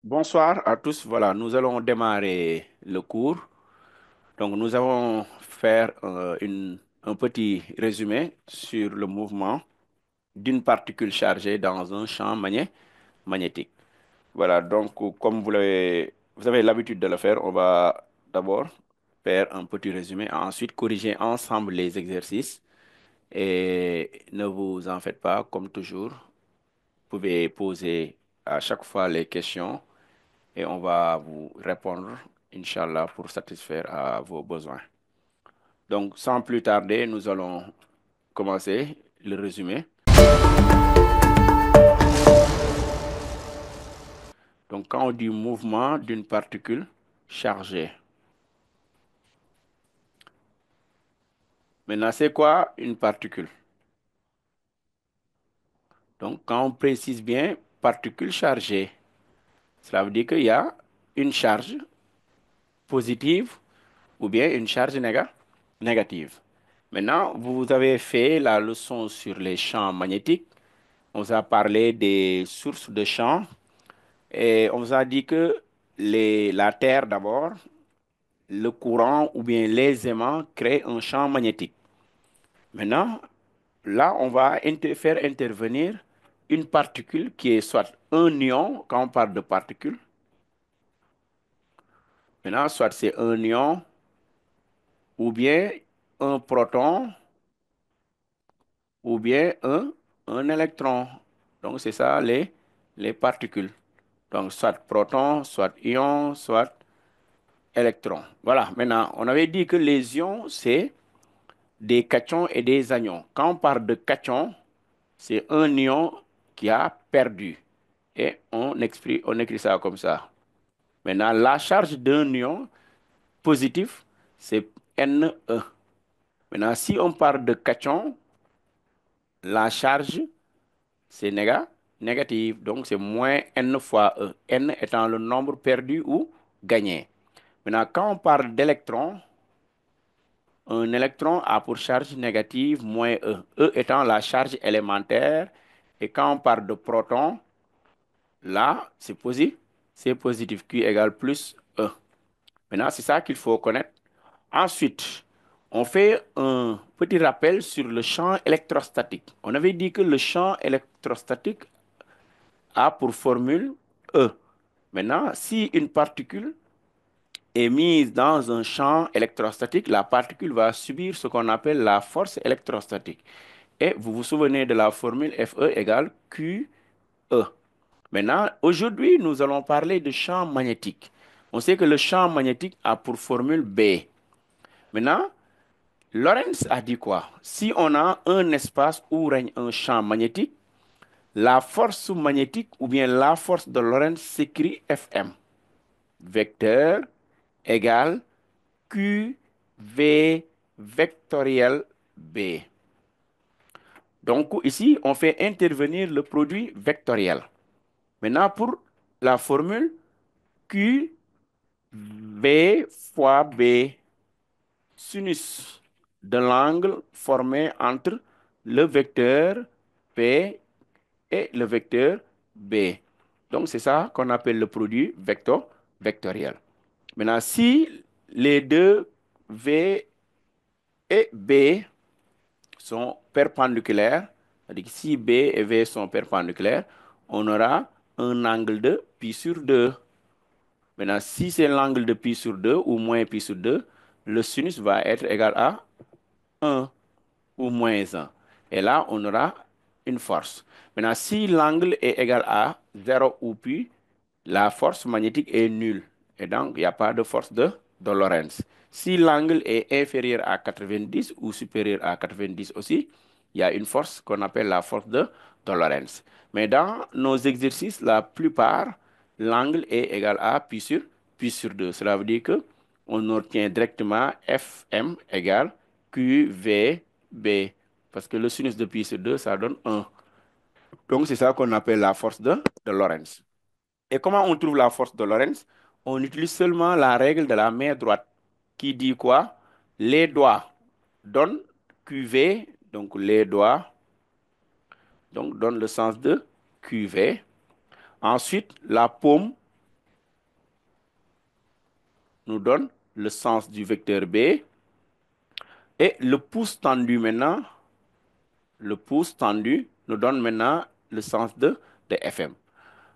Bonsoir à tous. Voilà, nous allons démarrer le cours. Donc, nous allons faire un petit résumé sur le mouvement d'une particule chargée dans un champ magnétique. Voilà, donc, comme vous avez l'habitude de le faire, on va d'abord faire un petit résumé, ensuite corriger ensemble les exercices. Et ne vous en faites pas, comme toujours, vous pouvez poser à chaque fois les questions et on va vous répondre, Inch'Allah, pour satisfaire à vos besoins. Donc, sans plus tarder, nous allons commencer le résumé. Donc, quand on dit mouvement d'une particule chargée, maintenant, c'est quoi une particule? Donc, quand on précise bien particule chargée, cela veut dire qu'il y a une charge positive ou bien une charge négative. Maintenant, vous avez fait la leçon sur les champs magnétiques. On vous a parlé des sources de champs et on vous a dit que la Terre d'abord, le courant ou bien les aimants créent un champ magnétique. Maintenant, là, on va faire intervenir une particule qui est soit un ion, quand on parle de particule, maintenant, soit c'est un ion ou bien un proton ou bien un électron. Donc, c'est ça les particules. Donc, soit proton, soit ion, soit électron. Voilà, maintenant, on avait dit que les ions, c'est des cations et des anions. Quand on parle de cation, c'est un ion qui a perdu. Et on écrit ça comme ça. Maintenant, la charge d'un ion positif, c'est Ne. Maintenant, si on parle de cation, la charge, c'est négative. Donc, c'est moins N fois E. N étant le nombre perdu ou gagné. Maintenant, quand on parle d'électron, un électron a pour charge négative moins E. E étant la charge élémentaire. Et quand on parle de proton, là, c'est positif. Q égale plus E. Maintenant, c'est ça qu'il faut connaître. Ensuite, on fait un petit rappel sur le champ électrostatique. On avait dit que le champ électrostatique a pour formule E. Maintenant, si une particule est mise dans un champ électrostatique, la particule va subir ce qu'on appelle la force électrostatique. Et vous vous souvenez de la formule Fe égale QE. Maintenant, aujourd'hui, nous allons parler de champ magnétique. On sait que le champ magnétique a pour formule B. Maintenant, Lorentz a dit quoi? Si on a un espace où règne un champ magnétique, la force magnétique ou bien la force de Lorentz s'écrit Fm. Vecteur égale QV vectoriel B. Donc ici, on fait intervenir le produit vectoriel. Maintenant, pour la formule QV fois B, sinus de l'angle formé entre le vecteur P et le vecteur B. Donc, c'est ça qu'on appelle le produit vectoriel. Maintenant, si les deux V et B sont perpendiculaires, c'est-à-dire que si B et V sont perpendiculaires, on aura un angle de pi sur 2. Maintenant, si c'est l'angle de pi sur 2 ou moins pi sur 2, le sinus va être égal à 1 ou moins 1. Et là, on aura une force. Maintenant, si l'angle est égal à 0 ou pi, la force magnétique est nulle. Et donc, il n'y a pas de force de Lorentz. Si l'angle est inférieur à 90 ou supérieur à 90 aussi, il y a une force qu'on appelle la force de Lorentz. Mais dans nos exercices, la plupart, l'angle est égal à pi sur 2. Cela veut dire que on obtient directement Fm égale QVB. Parce que le sinus de pi sur 2, ça donne 1. Donc, c'est ça qu'on appelle la force de Lorentz. Et comment on trouve la force de Lorentz? On utilise seulement la règle de la main droite qui dit quoi? Les doigts donnent QV, donc les doigts donc donnent le sens de QV. Ensuite, la paume nous donne le sens du vecteur B. Et le pouce tendu maintenant, le pouce tendu nous donne maintenant le sens de FM.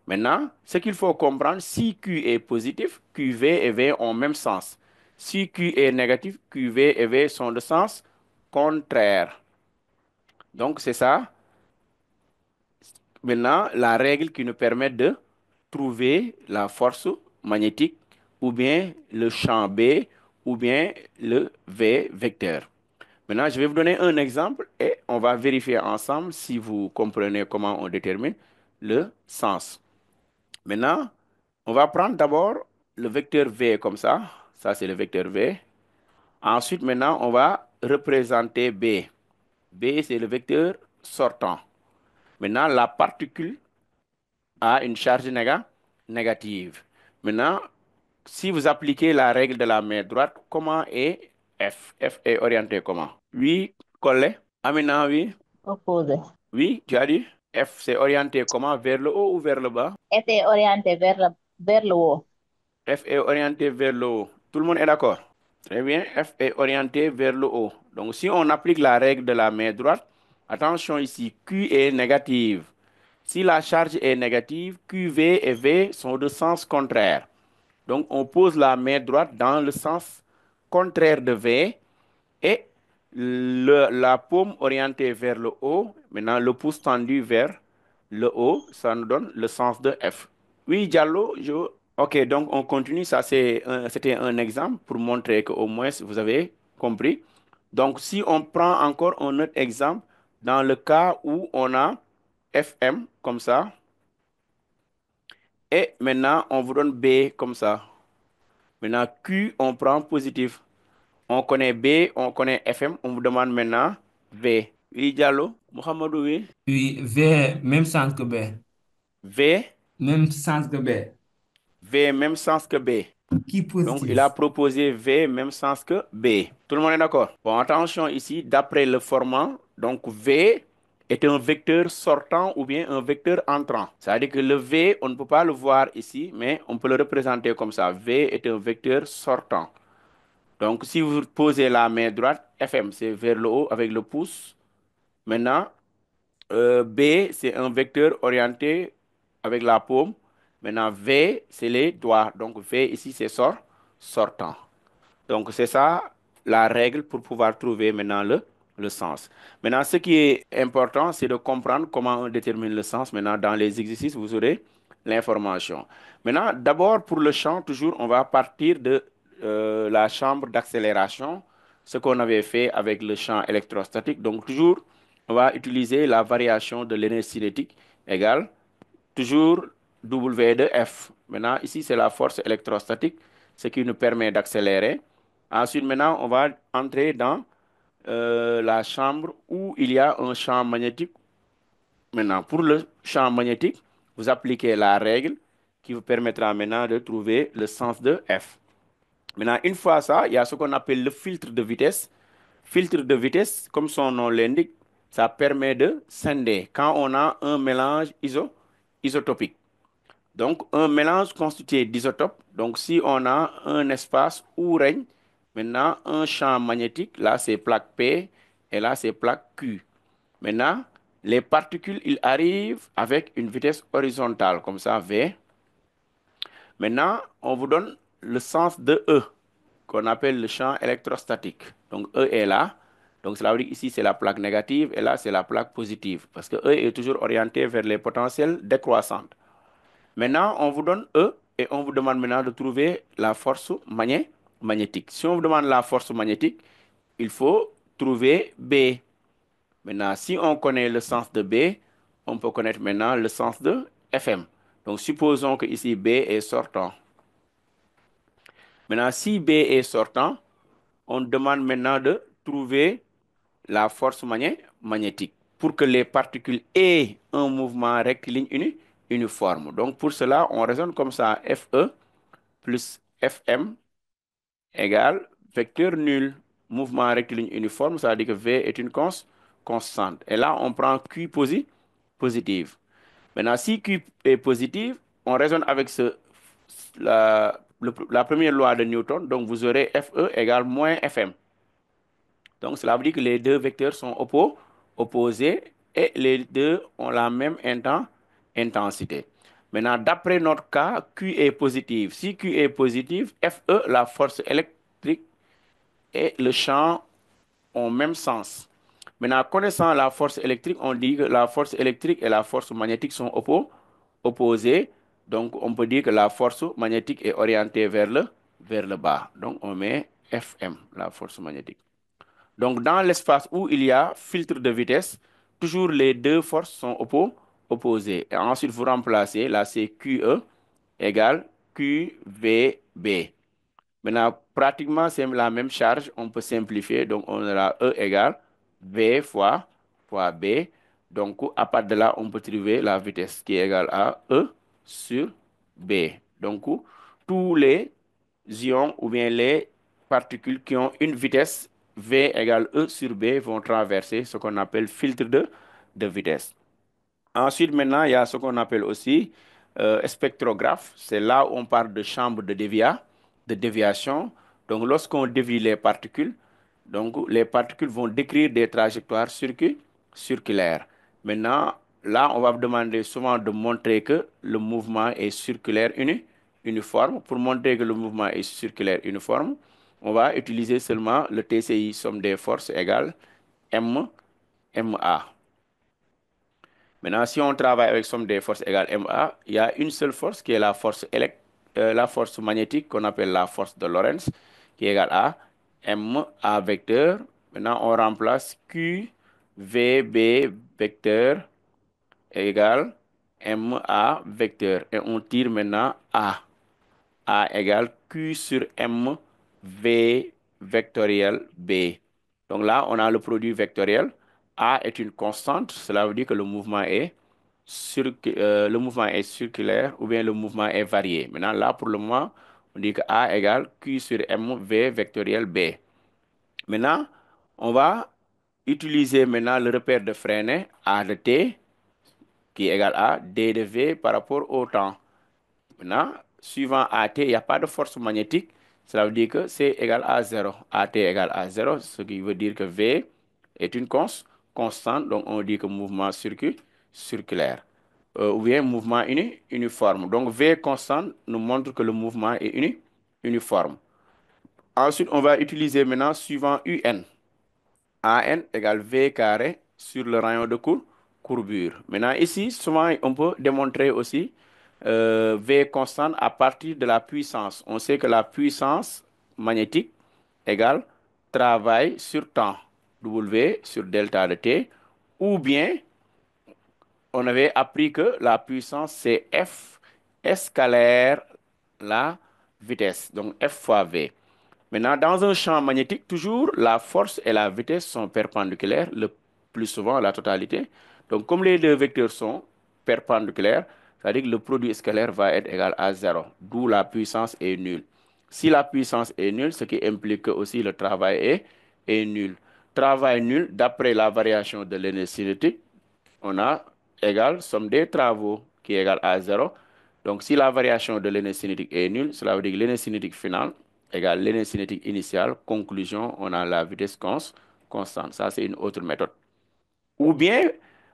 Maintenant, ce qu'il faut comprendre, si Q est positif, QV et V ont le même sens. Si Q est négatif, QV et V sont de sens contraire. Donc, c'est ça, maintenant, la règle qui nous permet de trouver la force magnétique ou bien le champ B ou bien le V vecteur. Maintenant, je vais vous donner un exemple et on va vérifier ensemble si vous comprenez comment on détermine le sens. Maintenant, on va prendre d'abord le vecteur V comme ça. Ça, c'est le vecteur V. Ensuite, maintenant, on va représenter B. B, c'est le vecteur sortant. Maintenant, la particule a une charge négative. Maintenant, si vous appliquez la règle de la main droite, comment est F? F est orienté comment? Oui, collé. Amina, oui. Opposé. Oui, tu as dit? F, c'est orienté comment? Vers le haut ou vers le bas? Était orienté vers le haut. F est orienté vers le haut. Tout le monde est d'accord? Très bien. F est orienté vers le haut. Donc, si on applique la règle de la main droite, attention ici, Q est négative. Si la charge est négative, QV et V sont de sens contraire. Donc, on pose la main droite dans le sens contraire de V et la paume orientée vers le haut, maintenant le pouce tendu vers le haut, ça nous donne le sens de F. Oui, Diallo, Ok, donc on continue. C'était un exemple pour montrer qu'au moins vous avez compris. Donc, si on prend encore un autre exemple, dans le cas où on a FM comme ça, et maintenant on vous donne B comme ça. Maintenant, Q, on prend positif. On connaît B, on connaît FM, on vous demande maintenant V. Oui, Diallo, Mohamedou, oui. Oui, V, même sens que B. V, Même sens que B. V, même sens que B. Qui Donc, il a positif? proposé V, même sens que B. Tout le monde est d'accord? Bon, attention ici, d'après le format, donc V est un vecteur sortant ou bien un vecteur entrant. C'est-à-dire que le V, on ne peut pas le voir ici, mais on peut le représenter comme ça. V est un vecteur sortant. Donc, si vous posez la main droite, FM, c'est vers le haut avec le pouce. Maintenant, B, c'est un vecteur orienté avec la paume. Maintenant, V, c'est les doigts. Donc, V ici, c'est sortant. Donc, c'est ça la règle pour pouvoir trouver maintenant le sens. Maintenant, ce qui est important, c'est de comprendre comment on détermine le sens. Maintenant, dans les exercices, vous aurez l'information. Maintenant, d'abord, pour le champ, toujours, on va partir de la chambre d'accélération, ce qu'on avait fait avec le champ électrostatique. Donc, toujours, on va utiliser la variation de l'énergie cinétique égale toujours W de F. Maintenant, ici, c'est la force électrostatique, ce qui nous permet d'accélérer. Ensuite, maintenant, on va entrer dans la chambre où il y a un champ magnétique. Maintenant, pour le champ magnétique, vous appliquez la règle qui vous permettra maintenant de trouver le sens de F. Maintenant, une fois ça, il y a ce qu'on appelle le filtre de vitesse. Filtre de vitesse, comme son nom l'indique, ça permet de scinder quand on a un mélange isotopique. Donc, un mélange constitué d'isotopes. Donc, si on a un espace où règne maintenant un champ magnétique, là c'est plaque P et là c'est plaque Q. Maintenant, les particules, ils arrivent avec une vitesse horizontale, comme ça, V. Maintenant, on vous donne le sens de E, qu'on appelle le champ électrostatique. Donc, E est là. Donc, cela veut dire qu'ici, c'est la plaque négative et là, c'est la plaque positive. Parce que E est toujours orienté vers les potentiels décroissantes. Maintenant, on vous donne E et on vous demande maintenant de trouver la force magnétique. Si on vous demande la force magnétique, il faut trouver B. Maintenant, si on connaît le sens de B, on peut connaître maintenant le sens de FM. Donc, supposons que ici B est sortant. Maintenant, si B est sortant, on demande maintenant de trouver la force magnétique pour que les particules aient un mouvement rectiligne uniforme. Donc, pour cela, on raisonne comme ça. FE plus FM égale vecteur nul. Mouvement rectiligne uniforme, ça veut dire que V est une constante. Et là, on prend Q positive. Maintenant, si Q est positive, on raisonne avec la la première loi de Newton, donc vous aurez Fe égale moins Fm. Donc cela veut dire que les deux vecteurs sont opposés et les deux ont la même intensité. Maintenant, d'après notre cas, Q est positif. Si Q est positif, Fe, la force électrique et le champ ont même sens. Maintenant, connaissant la force électrique, on dit que la force électrique et la force magnétique sont opposées. Donc, on peut dire que la force magnétique est orientée vers le bas. Donc, on met Fm, la force magnétique. Donc, dans l'espace où il y a filtre de vitesse, toujours les deux forces sont opposées. Et ensuite, vous remplacez, là, c'est QE égale QVB. Maintenant, pratiquement, c'est la même charge. On peut simplifier. Donc, on aura E égale V fois B. Donc, à partir de là, on peut trouver la vitesse qui est égale à E sur B. Donc, tous les ions ou bien les particules qui ont une vitesse V égale E sur B vont traverser ce qu'on appelle filtre de vitesse. Ensuite, maintenant, il y a ce qu'on appelle aussi spectrographe. C'est là où on parle de chambre de déviation. Donc, lorsqu'on dévie les particules, donc les particules vont décrire des trajectoires circulaires. Maintenant, là, on va vous demander souvent de montrer que le mouvement est circulaire uniforme. Pour montrer que le mouvement est circulaire uniforme, on va utiliser seulement le TCI, somme des forces égale MA. Maintenant, si on travaille avec somme des forces égale MA, il y a une seule force qui est la force magnétique qu'on appelle la force de Lorentz, qui est égale à MA vecteur. Maintenant, on remplace QVB vecteur égale MA vecteur. Et on tire maintenant A. A égale Q sur M V vectoriel B. Donc là, on a le produit vectoriel. A est une constante, cela veut dire que le mouvement est circulaire ou bien le mouvement est varié. Maintenant, là, pour le moment, on dit que A égale Q sur M V vectoriel B. Maintenant, on va utiliser maintenant le repère de Freinet, A de T, qui est égal à D de V par rapport au temps. Maintenant, suivant AT, il n'y a pas de force magnétique. Cela veut dire que C égale à 0. AT égale à 0, ce qui veut dire que V est une constante. Donc, on dit que mouvement circulaire. Ou bien mouvement uniforme. Donc, V constante nous montre que le mouvement est uniforme. Ensuite, on va utiliser maintenant suivant UN. AN égale V carré sur le rayon de courbure. Maintenant, ici, souvent, on peut démontrer aussi V constante à partir de la puissance. On sait que la puissance magnétique égale travail sur temps, W sur delta de T, ou bien on avait appris que la puissance c'est F escalaire la vitesse, donc F fois V. Maintenant, dans un champ magnétique, toujours, la force et la vitesse sont perpendiculaires, le plus souvent la totalité. Donc, comme les deux vecteurs sont perpendiculaires, c'est-à-dire que le produit scalaire va être égal à 0, d'où la puissance est nulle. Si la puissance est nulle, ce qui implique que aussi le travail est nul. Travail nul, d'après la variation de l'énergie cinétique, on a égal somme des travaux qui est égal à 0. Donc, si la variation de l'énergie cinétique est nulle, cela veut dire que l'énergie cinétique finale égale l'énergie cinétique initiale. Conclusion, on a la vitesse constante. Ça, c'est une autre méthode. Ou bien,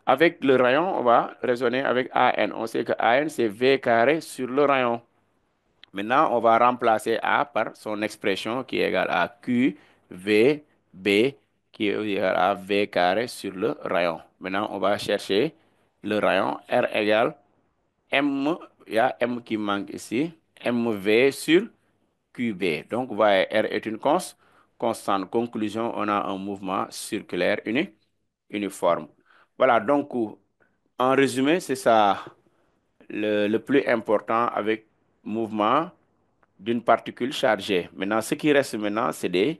avec le rayon, on va raisonner avec AN. On sait que AN, c'est V carré sur le rayon. Maintenant, on va remplacer A par son expression qui est égale à Q, V, B, qui est égal à V carré sur le rayon. Maintenant, on va chercher le rayon. R égale M, il y a M qui manque ici, MV sur QB. Donc, vous voyez, R est une constante. Conclusion, on a un mouvement circulaire uniforme. Voilà, donc, en résumé, c'est ça le plus important avec mouvement d'une particule chargée. Maintenant, ce qui reste maintenant, c'est des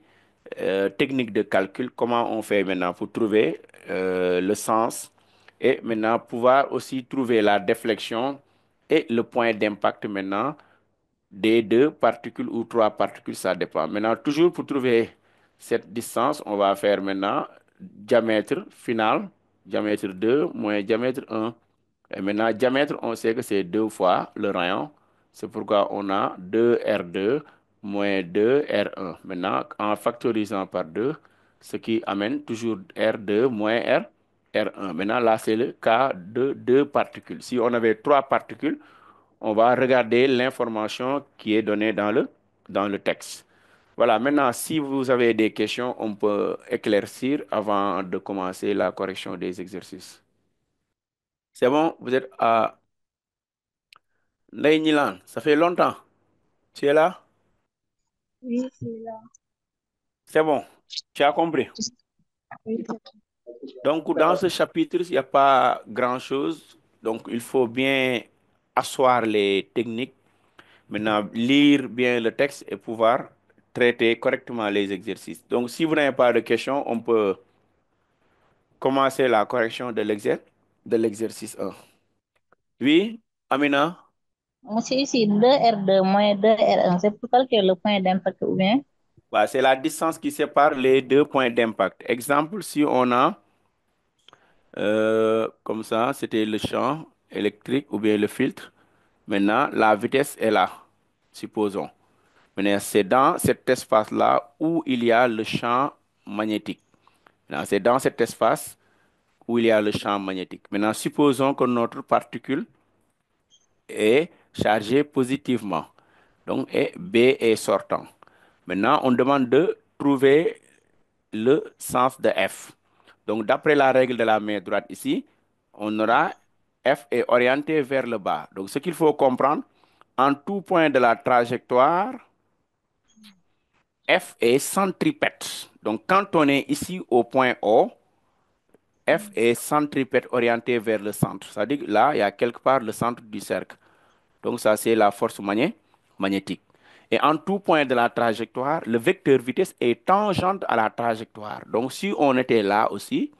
techniques de calcul. Comment on fait maintenant pour trouver le sens et maintenant pouvoir aussi trouver la déflexion et le point d'impact maintenant des deux particules ou trois particules, ça dépend. Maintenant, toujours pour trouver cette distance, on va faire maintenant diamètre final, diamètre 2 moins diamètre 1. Et maintenant, diamètre, on sait que c'est 2 fois le rayon. C'est pourquoi on a 2R2 moins 2R1. Maintenant, en factorisant par 2, ce qui amène toujours R2 moins R1. Maintenant, là, c'est le cas de deux particules. Si on avait trois particules, on va regarder l'information qui est donnée dans le texte. Voilà, maintenant, si vous avez des questions, on peut éclaircir avant de commencer la correction des exercices. C'est bon, vous êtes à Nilan, ça fait longtemps. Tu es là? Oui, c'est là. C'est bon, tu as compris. Oui, Donc, dans ce chapitre, il n'y a pas grand-chose. Donc, il faut bien asseoir les techniques. Maintenant, lire bien le texte et pouvoir traiter correctement les exercices. Donc, si vous n'avez pas de questions, on peut commencer la correction de l'exercice 1. Oui, Amina? Monsieur, ici, 2R2 moins 2R1, c'est pour calculer le point d'impact ou bien? Bah, c'est la distance qui sépare les deux points d'impact. Exemple, si on a comme ça, c'était le champ électrique ou bien le filtre. Maintenant, la vitesse est là, supposons. Maintenant, c'est dans cet espace-là où il y a le champ magnétique. Maintenant, c'est dans cet espace où il y a le champ magnétique. Maintenant, supposons que notre particule est chargée positivement. Donc, et B est sortant. Maintenant, on demande de trouver le sens de F. Donc, d'après la règle de la main droite ici, on aura F est orienté vers le bas. Donc, ce qu'il faut comprendre, en tout point de la trajectoire, F est centripète. Donc, quand on est ici au point O, F est centripète orienté vers le centre. C'est-à-dire que là, il y a quelque part le centre du cercle. Donc, ça, c'est la force magnétique. Et en tout point de la trajectoire, le vecteur vitesse est tangente à la trajectoire. Donc, si on était là aussi,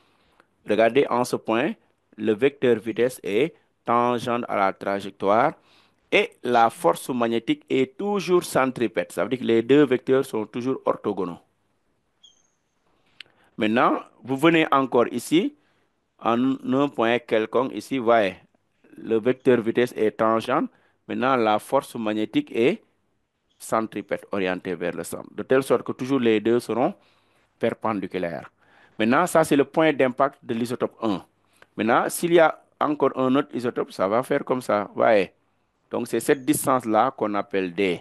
regardez en ce point, le vecteur vitesse est tangente à la trajectoire et la force magnétique est toujours centripète. Ça veut dire que les deux vecteurs sont toujours orthogonaux. Maintenant, vous venez encore ici, en un point quelconque, ici, voyez, le vecteur vitesse est tangente. Maintenant, la force magnétique est centripète orientée vers le centre, de telle sorte que toujours les deux seront perpendiculaires. Maintenant, ça, c'est le point d'impact de l'isotope 1. Maintenant, s'il y a encore un autre isotope, ça va faire comme ça. Voyez. Donc, c'est cette distance-là qu'on appelle D.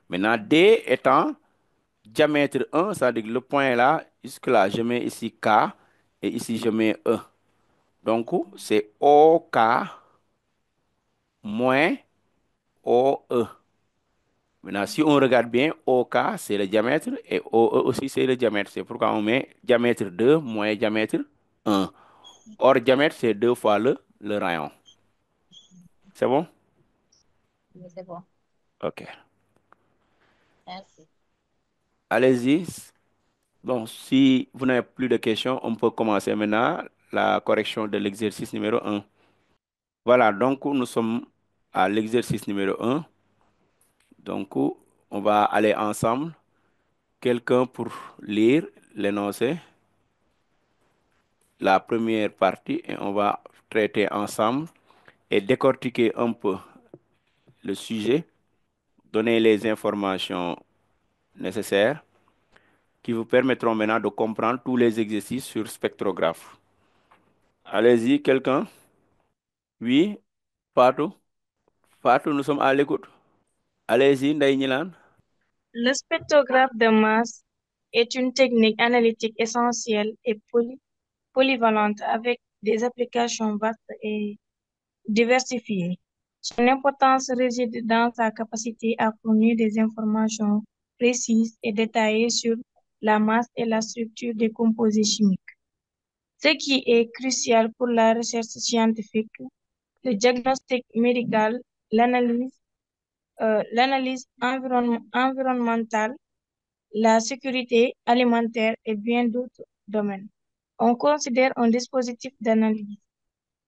Maintenant, D étant diamètre 1, c'est-à-dire que le point là, jusque-là, je mets ici K et ici, je mets E. Donc, c'est OK moins OE. Maintenant, si on regarde bien, OK, c'est le diamètre et OE aussi, c'est le diamètre. C'est pourquoi on met diamètre 2 moins diamètre 1. Or, diamètre, c'est deux fois le rayon. C'est bon? Oui, c'est bon. OK. Merci. Allez-y. Bon, si vous n'avez plus de questions, on peut commencer maintenant la correction de l'exercice numéro 1. Voilà, donc nous sommes à l'exercice numéro 1. Donc, on va aller ensemble. Quelqu'un pour lire l'énoncé, la première partie, et on va traiter ensemble et décortiquer un peu le sujet, donner les informations nécessaires qui vous permettront maintenant de comprendre tous les exercices sur spectrographe. Allez-y, quelqu'un? Oui, Fatou? Fatou, nous sommes à l'écoute. Allez-y, Ndeye Nilan. le spectrographe de masse est une technique analytique essentielle et polyvalente avec des applications vastes et diversifiées. Son importance réside dans sa capacité à fournir des informations précises et détaillées sur la masse et la structure des composés chimiques, ce qui est crucial pour la recherche scientifique, le diagnostic médical, l'analyse environnementale, la sécurité alimentaire et bien d'autres domaines. On considère un dispositif d'analyse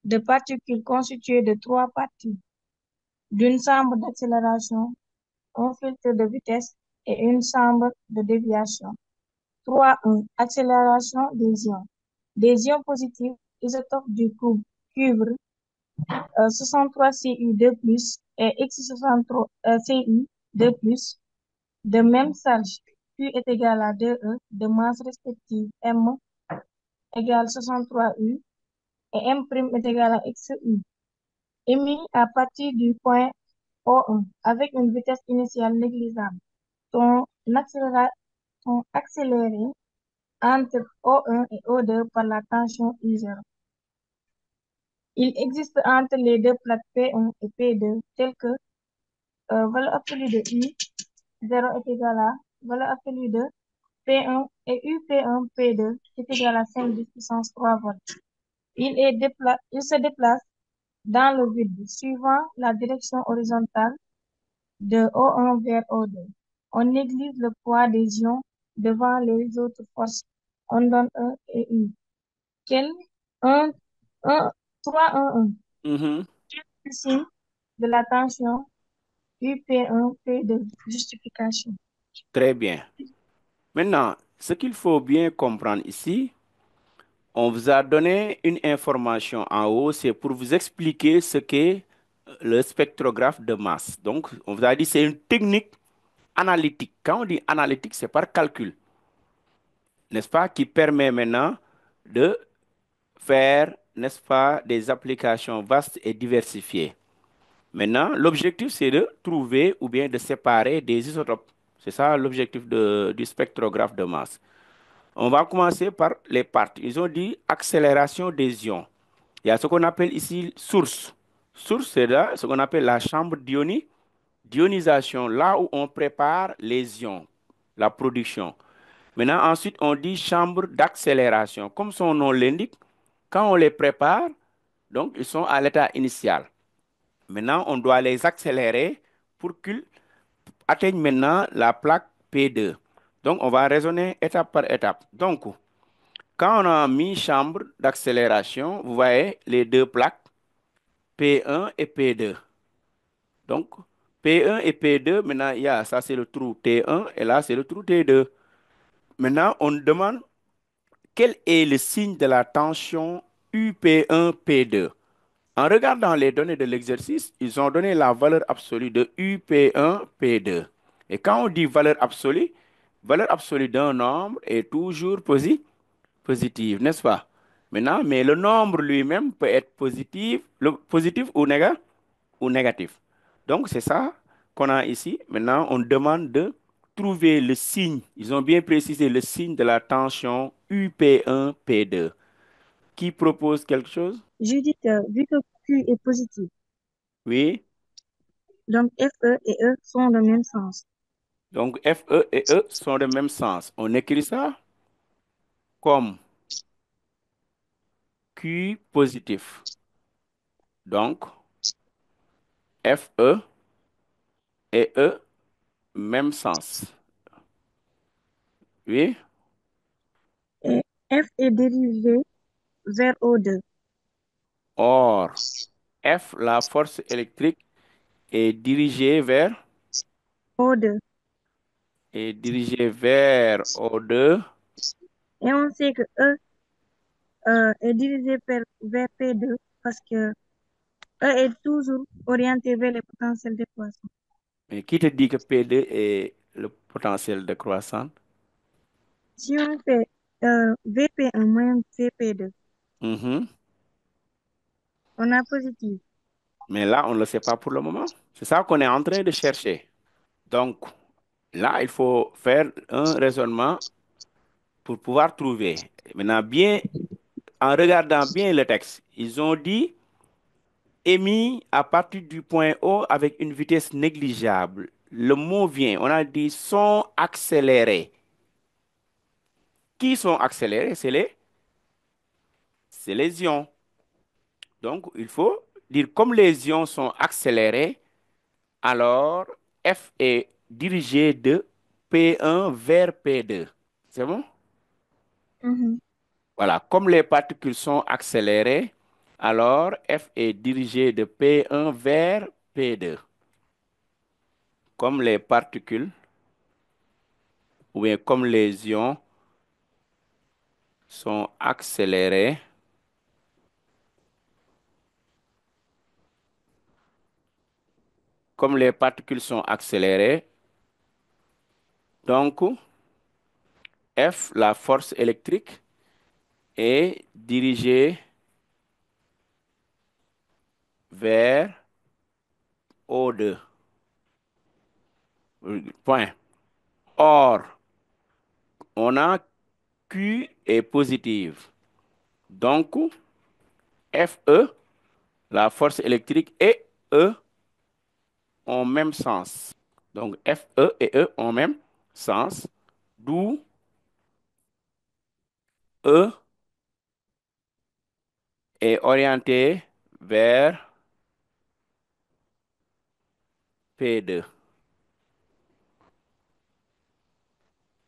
de particules constitué de trois parties, d'une chambre d'accélération, un filtre de vitesse et une chambre de déviation. 3.1. Accélération des ions. Des ions positifs, isotopes du cuivre, 63 Cu2+, et X63 Ci de plus de même charge. Q est égal à 2e de masse respective M égale 63U et M' est égal à XU, émis à partir du point O1 avec une vitesse initiale négligeable. Sont, sont accélérés entre O1 et O2 par la tension I0. Il existe entre les deux plaques P1 et P2 telles que valeur absolue de I0 est égal à valeur absolue de P1 et UP1 P2 est égal à 5 puissance 3 volts. Il se déplace dans le vide suivant la direction horizontale de O1 vers O2. On néglige le poids des ions devant les autres forces. On donne E et U. Quel 1, 1, 3, 1, 1. Mhm. Le signe de la tension UP1, P2. Justification. Très bien. Maintenant, ce qu'il faut bien comprendre ici, on vous a donné une information en haut, c'est pour vous expliquer ce qu'est le spectrographe de masse. Donc, on vous a dit que c'est une technique analytique. Quand on dit analytique, c'est par calcul, n'est-ce pas, qui permet maintenant de faire, n'est-ce pas, des applications vastes et diversifiées. Maintenant, l'objectif, c'est de trouver ou bien de séparer des isotopes. C'est ça l'objectif du spectrographe de masse. On va commencer par les parties. Ils ont dit accélération des ions. Il y a ce qu'on appelle ici source. Source, c'est là ce qu'on appelle la chambre d'ionisation, là où on prépare les ions, la production. Maintenant, ensuite, on dit chambre d'accélération. Comme son nom l'indique, quand on les prépare, donc ils sont à l'état initial. Maintenant, on doit les accélérer pour qu'ils atteignent maintenant la plaque P2. Donc, on va raisonner étape par étape. Donc, quand on a mis chambre d'accélération, vous voyez les deux plaques P1 et P2. Donc, P1 et P2, maintenant, il y a ça, c'est le trou T1 et là, c'est le trou T2. Maintenant, on demande quel est le signe de la tension UP1P2. En regardant les données de l'exercice, ils ont donné la valeur absolue de UP1P2. Et quand on dit valeur absolue d'un nombre est toujours positive, n'est-ce pas? Maintenant, mais le nombre lui-même peut être positif ou négatif. Donc, c'est ça qu'on a ici. Maintenant, on demande de trouver le signe. Ils ont bien précisé le signe de la tension UP1P2. Qui propose quelque chose? Judith, vu que Q est positif, Oui. donc FE et E sont dans le même sens. Donc, F, E et E sont de même sens. On écrit ça comme Q positif. Donc, F, E et E, même sens. Oui. Et F est dirigé vers O2. Or, F, la force électrique, est dirigée vers, O2. O2. Et on sait que E est dirigé vers P2 parce que E est toujours orienté vers les potentiels de croissance. Mais qui te dit que P2 est le potentiel de croissance? Si on fait VP1 moins VP2, Mhm. on a positif. Mais là, on ne le sait pas pour le moment. C'est ça qu'on est en train de chercher. Donc, là, il faut faire un raisonnement pour pouvoir trouver. Maintenant, bien, en regardant bien le texte, ils ont dit émis à partir du point O avec une vitesse négligeable. Le mot vient, on a dit sont accélérés. Qui sont accélérés? C'est les ions. Donc, il faut dire comme les ions sont accélérés, alors F est dirigé de P1 vers P2. C'est bon? Mhm. Voilà, comme les particules sont accélérées, alors F est dirigé de P1 vers P2. Comme les particules, ou bien comme les ions sont accélérés, comme les particules sont accélérées, donc F, la force électrique, est dirigée vers O2. Point. Or, on a Q est positive. Donc, Fe, la force électrique, et E ont même sens. Donc, Fe et E ont même sens. D'où E est orienté vers P2.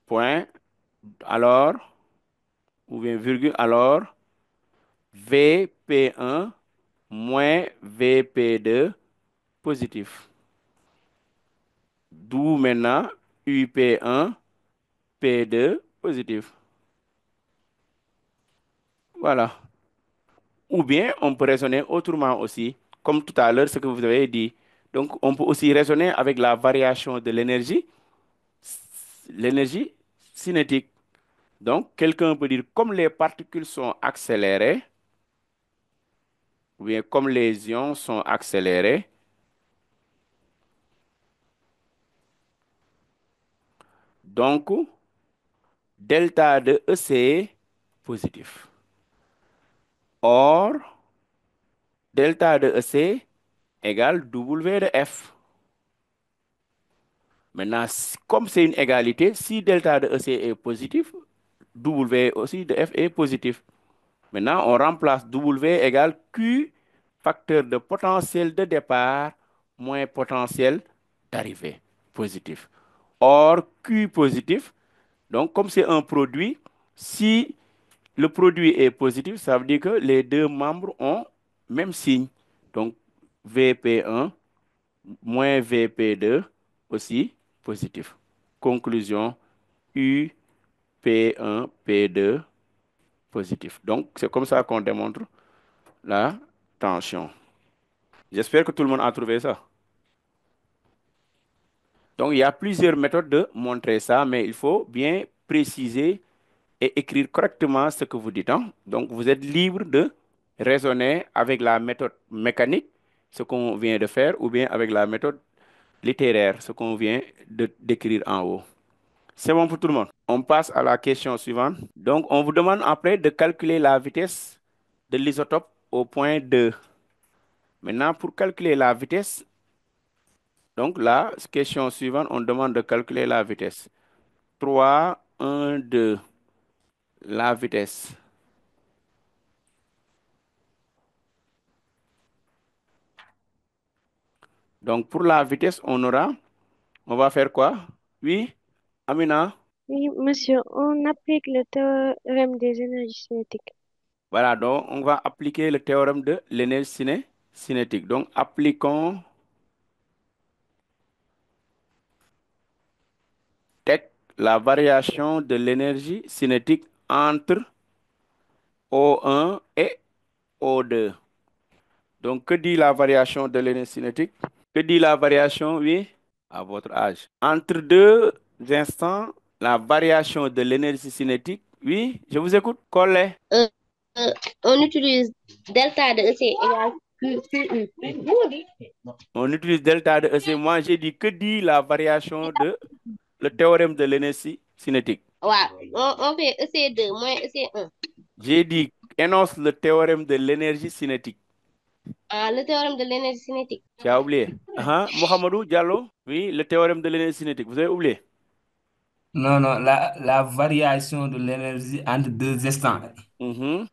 Point. Alors, ou bien virgule, alors, VP1 moins VP2 positif. D'où maintenant UP1, P2 positif. Voilà. Ou bien on peut raisonner autrement aussi, comme tout à l'heure ce que vous avez dit. Donc on peut aussi raisonner avec la variation de l'énergie cinétique. Donc quelqu'un peut dire comme les particules sont accélérées, ou bien comme les ions sont accélérés, donc delta de EC est positif. Or, delta de EC égale W de F. Maintenant, comme c'est une égalité, si delta de EC est positif, W aussi de F est positif. Maintenant, on remplace W égale Q, facteur de potentiel de départ, moins potentiel d'arrivée, positif. Or, Q positif, donc comme c'est un produit, si le produit est positif, ça veut dire que les deux membres ont même signe. Donc, VP1 moins VP2 aussi positif. Conclusion, U, P1, P2 positif. Donc, c'est comme ça qu'on démontre la tension. J'espère que tout le monde a trouvé ça. Donc, il y a plusieurs méthodes de montrer ça, mais il faut bien préciser et écrire correctement ce que vous dites, hein. Donc, vous êtes libre de raisonner avec la méthode mécanique, ce qu'on vient de faire, ou bien avec la méthode littéraire, ce qu'on vient d'écrire en haut. C'est bon pour tout le monde. On passe à la question suivante. Donc, on vous demande après de calculer la vitesse de l'isotope au point 2. Maintenant, pour calculer la vitesse, donc la question suivante, on demande de calculer la vitesse. 3, 1, 2. La vitesse. Donc, pour la vitesse, on va faire quoi? Oui, Amina? Oui, monsieur, on applique le théorème des énergies cinétiques. Voilà, donc on va appliquer le théorème de l'énergie cinétique. Donc, appliquons la variation de l'énergie cinétique entre O1 et O2. Donc, que dit la variation de l'énergie cinétique? Que dit la variation, oui, à votre âge? Entre deux instants, la variation de l'énergie cinétique, oui, je vous écoute. Collet. Euh, on utilise delta de EC égale QU. On utilise delta de EC. Moi, j'ai dit que dit la variation de le théorème de l'énergie cinétique. Ouais, on fait EC2 moins EC1. J'ai dit énonce le théorème de l'énergie cinétique. Ah, le théorème de l'énergie cinétique. Tu as oublié? Mohamedou Diallo, oui, le théorème de l'énergie cinétique. Vous avez oublié? Non, non, la variation de l'énergie entre deux instants Mhm.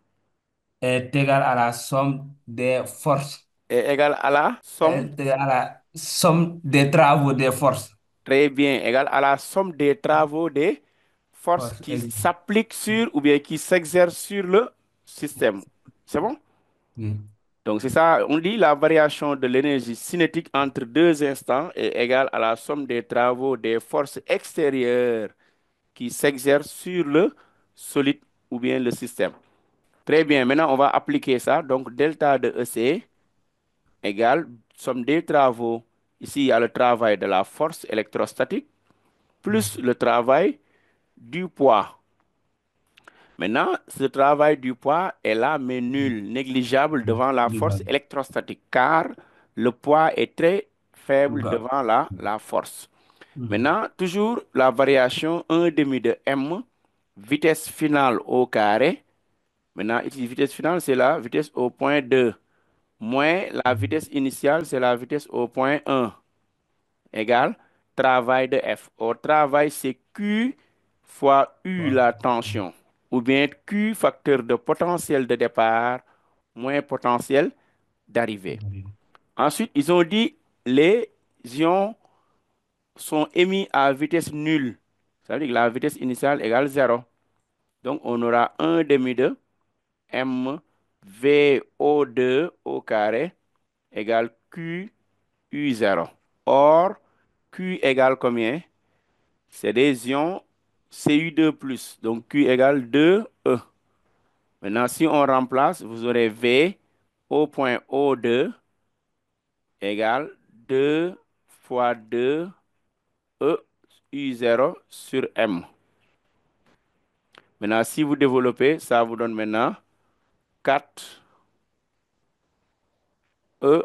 est égale à la somme des forces, Est égal à la somme. est égale à la somme des travaux des forces. Très bien, égal à la somme des travaux des forces Forces, qui s'appliquent sur ou bien qui s'exercent sur le système. C'est bon? oui. Donc c'est ça, on dit la variation de l'énergie cinétique entre deux instants est égale à la somme des travaux des forces extérieures qui s'exercent sur le solide ou bien le système. Très bien, maintenant on va appliquer ça. Donc delta de EC égale somme des travaux Ici, il y a le travail de la force électrostatique plus le travail du poids. Maintenant, ce travail du poids est là, mais nul, négligeable devant la force électrostatique, car le poids est très faible devant la force. Maintenant, toujours la variation 1 demi de m, vitesse finale au carré. Maintenant, ici, vitesse finale, c'est la vitesse au point 2, moins la vitesse initiale, c'est la vitesse au point 1, égale travail de F. Au travail, c'est Q fois U la tension, ou bien Q facteur de potentiel de départ moins potentiel d'arrivée. Ensuite, ils ont dit les ions sont émis à vitesse nulle. Ça veut dire que la vitesse initiale égale 0. Donc, on aura 1 demi de m VO2 au carré égale Q U0. Or, Q égale combien? C'est des ions Cu2+. Donc, Q égale 2E. Maintenant, si on remplace, vous aurez V au point O2 égale 2 fois 2 E U0 sur M. Maintenant, si vous développez, ça vous donne maintenant 4 E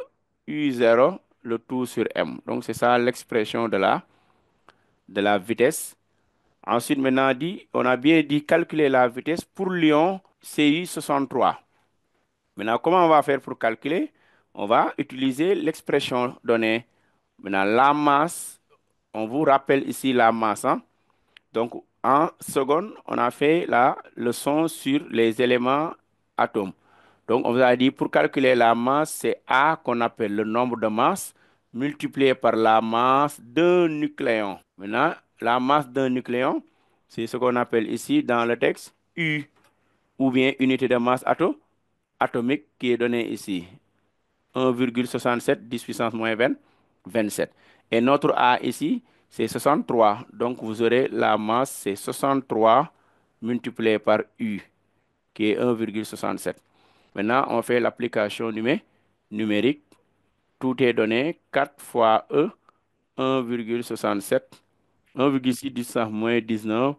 U0, le tout sur M. Donc, c'est ça l'expression de la vitesse. Ensuite, maintenant, on a bien dit calculer la vitesse pour l'ion Ci63. Maintenant, comment on va faire pour calculer? On va utiliser l'expression donnée. Maintenant, la masse, on vous rappelle ici la masse, hein? Donc, en seconde, on a fait la leçon sur les éléments atomes. Donc, on vous a dit pour calculer la masse, c'est A qu'on appelle le nombre de masses multiplié par la masse d'un nucléon. Maintenant, la masse d'un nucléon, c'est ce qu'on appelle ici dans le texte U, ou bien unité de masse atomique qui est donnée ici. 1,67 10 puissance moins 20, 27. Et notre A ici, c'est 63. Donc, vous aurez la masse, c'est 63 multiplié par U, qui est 1,67. Maintenant, on fait l'application numérique. Tout est donné. 4 fois E, 1,67. 1,6 10 puissance moins 19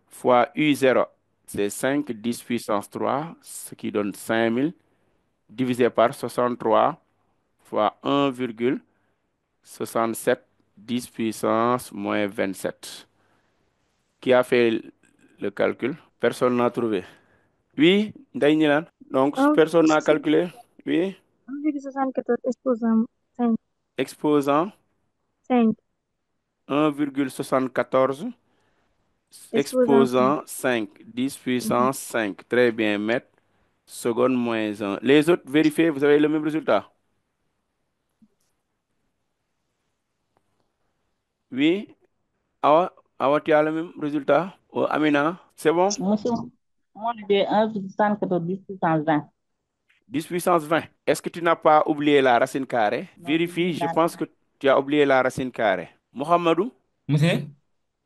fois U0, c'est 5 10 puissance 3, ce qui donne 5000, divisé par 63 fois 1,67 10 puissance moins 27. Qui a fait le calcul? Personne n'a trouvé. Oui, Ndaïnilan. Donc, personne n'a calculé. Oui, 1,74 exposant 5. exposant 5. 1,74 Exposant 5. exposant 5, 10 puissance 5. Très bien, mètre seconde moins 1. Les autres, vérifiez, vous avez le même résultat. Oui, Awa, tu as le même résultat? Oh, Amina, c'est bon? Monsieur, moi, j'ai 1,74 10 puissance 20. 10 puissance 20. Est-ce que tu n'as pas oublié la racine carrée? Non, Vérifie, je pense que tu as oublié la racine carrée. Mohamedou? Monsieur,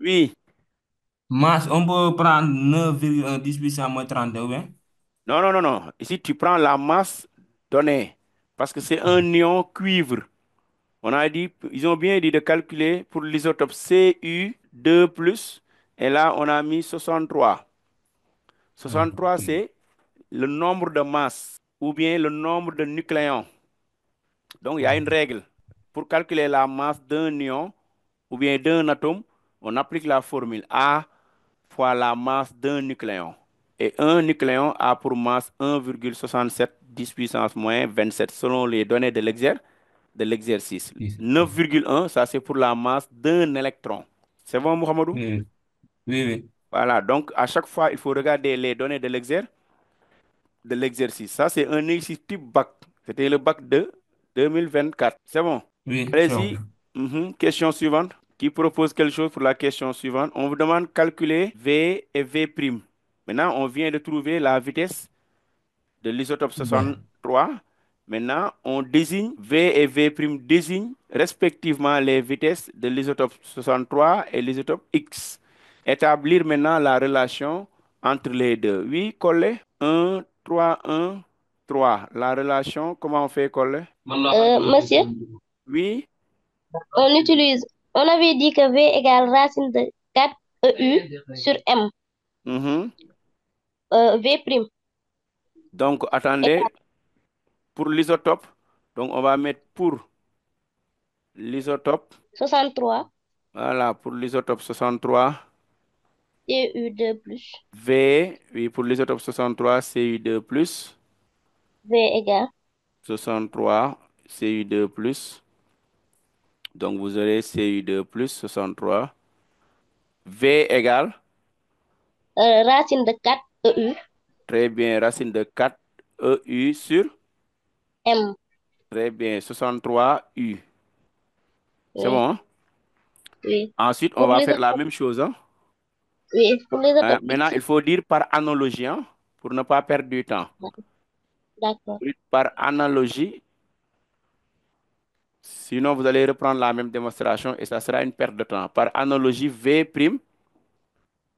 Oui. masse, on peut prendre 9,10 puissance moins 32, oui. Non, non, non, non. Ici, tu prends la masse donnée. Parce que c'est un ion cuivre. On a dit, ils ont bien dit de calculer pour l'isotope Cu2+. Et là, on a mis 63. 63, c'est le nombre de masses ou bien le nombre de nucléons. Donc, il y a une règle. Pour calculer la masse d'un ion ou bien d'un atome, on applique la formule A fois la masse d'un nucléon. Et un nucléon a pour masse 1,67 10 puissance moins 27 selon les données de l'exercice. 9,1, ça c'est pour la masse d'un électron. C'est bon, Mohamedou? Oui, oui, oui. Voilà, donc à chaque fois, il faut regarder les données de l'exercice. Ça, c'est un exercice type bac. C'était le bac de 2024. C'est bon. Oui, c'est bon. Allez-y. Question suivante. Qui propose quelque chose pour la question suivante? On vous demande de calculer V et V'. Maintenant, on vient de trouver la vitesse de l'isotope Bon. 63. Maintenant, on désigne V et V' désignent respectivement les vitesses de l'isotope 63 et l'isotope X. Établir maintenant la relation entre les deux. Oui, coller. 1, 3, 1, 3. La relation, comment on fait coller? Monsieur, Oui, On avait dit que V égale racine de 4 EU sur M. Mhm. V prime Donc, attendez, égale pour l'isotope, donc on va mettre pour l'isotope, 63 voilà, pour l'isotope 63, CU2 plus V, oui, pour l'isotope 63, Cu2 plus, V égale 63, Cu2 plus, donc vous aurez Cu2 plus 63, V égale, racine de 4 EU très bien, racine de 4 EU sur, M. très bien, 63 U. C'est Oui, bon, hein? oui. Ensuite, on Pour va les faire la autres, même chose, hein. oui, pour les autres Maintenant, X. il faut dire par analogie, hein, pour ne pas perdre du temps. D'accord. Par analogie, sinon vous allez reprendre la même démonstration et ça sera une perte de temps. Par analogie, V',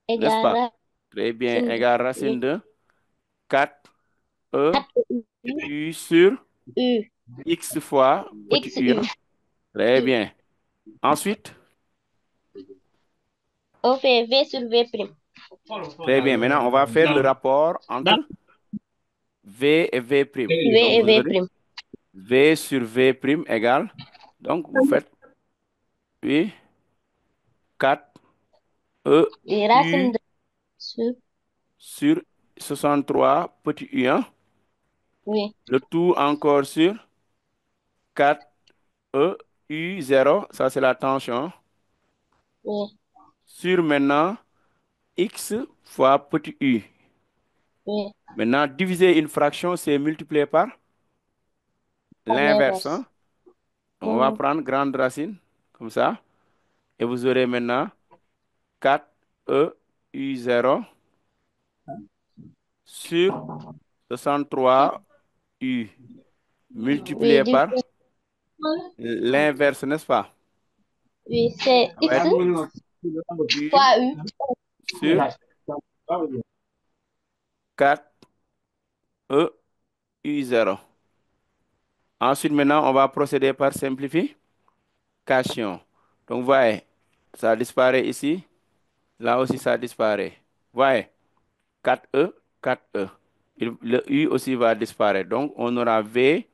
n'est-ce pas? Égale Très bien, racine de égale racine oui, de 4E 4 EU U sur U X fois petit X u, U. hein. Très bien. Ensuite, On fait V sur V prime. très bien. Maintenant, on va faire le rapport entre V et V'. V Donc, et vous V aurez prime. V sur V' égale. Donc, vous faites, oui, 4E Et racine U de sur sur 63 petit u, hein. oui, Le tout encore sur 4E U0, ça c'est la tension, oui, sur maintenant X fois petit u. oui, Maintenant, diviser une fraction, c'est multiplier par par l'inverse, l'inverse. hein. On va Mhm. prendre grande racine, comme ça, et vous aurez maintenant 4E U0 sur 63 U Oui, multiplié par l'inverse, n'est-ce pas? oui, c'est Ça va X être U fois U. sur 4E U0. Ensuite, maintenant, on va procéder par simplification. Donc, vous voyez, ça disparaît ici. Là aussi, ça disparaît. Vous voyez, 4E, 4E. Le U aussi va disparaître. Donc, on aura V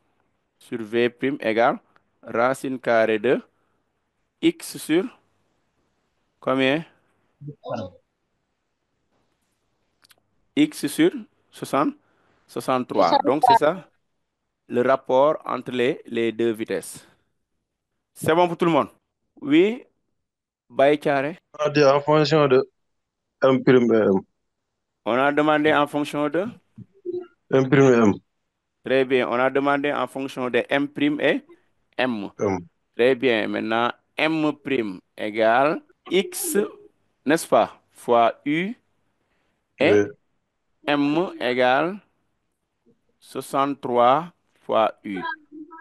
sur V' égale racine carrée de X sur combien? X sur 60, 63. Donc, c'est 63. ça le rapport entre les deux vitesses. C'est bon pour tout le monde? Oui, Baïtiare. On a dit en fonction de M prime et M. On a demandé en fonction de. M prime et M. Très bien. On a demandé en fonction de M' et M. M. Très bien. Maintenant, M' égale X, n'est-ce pas, fois U et Oui. M égale 63 fois U.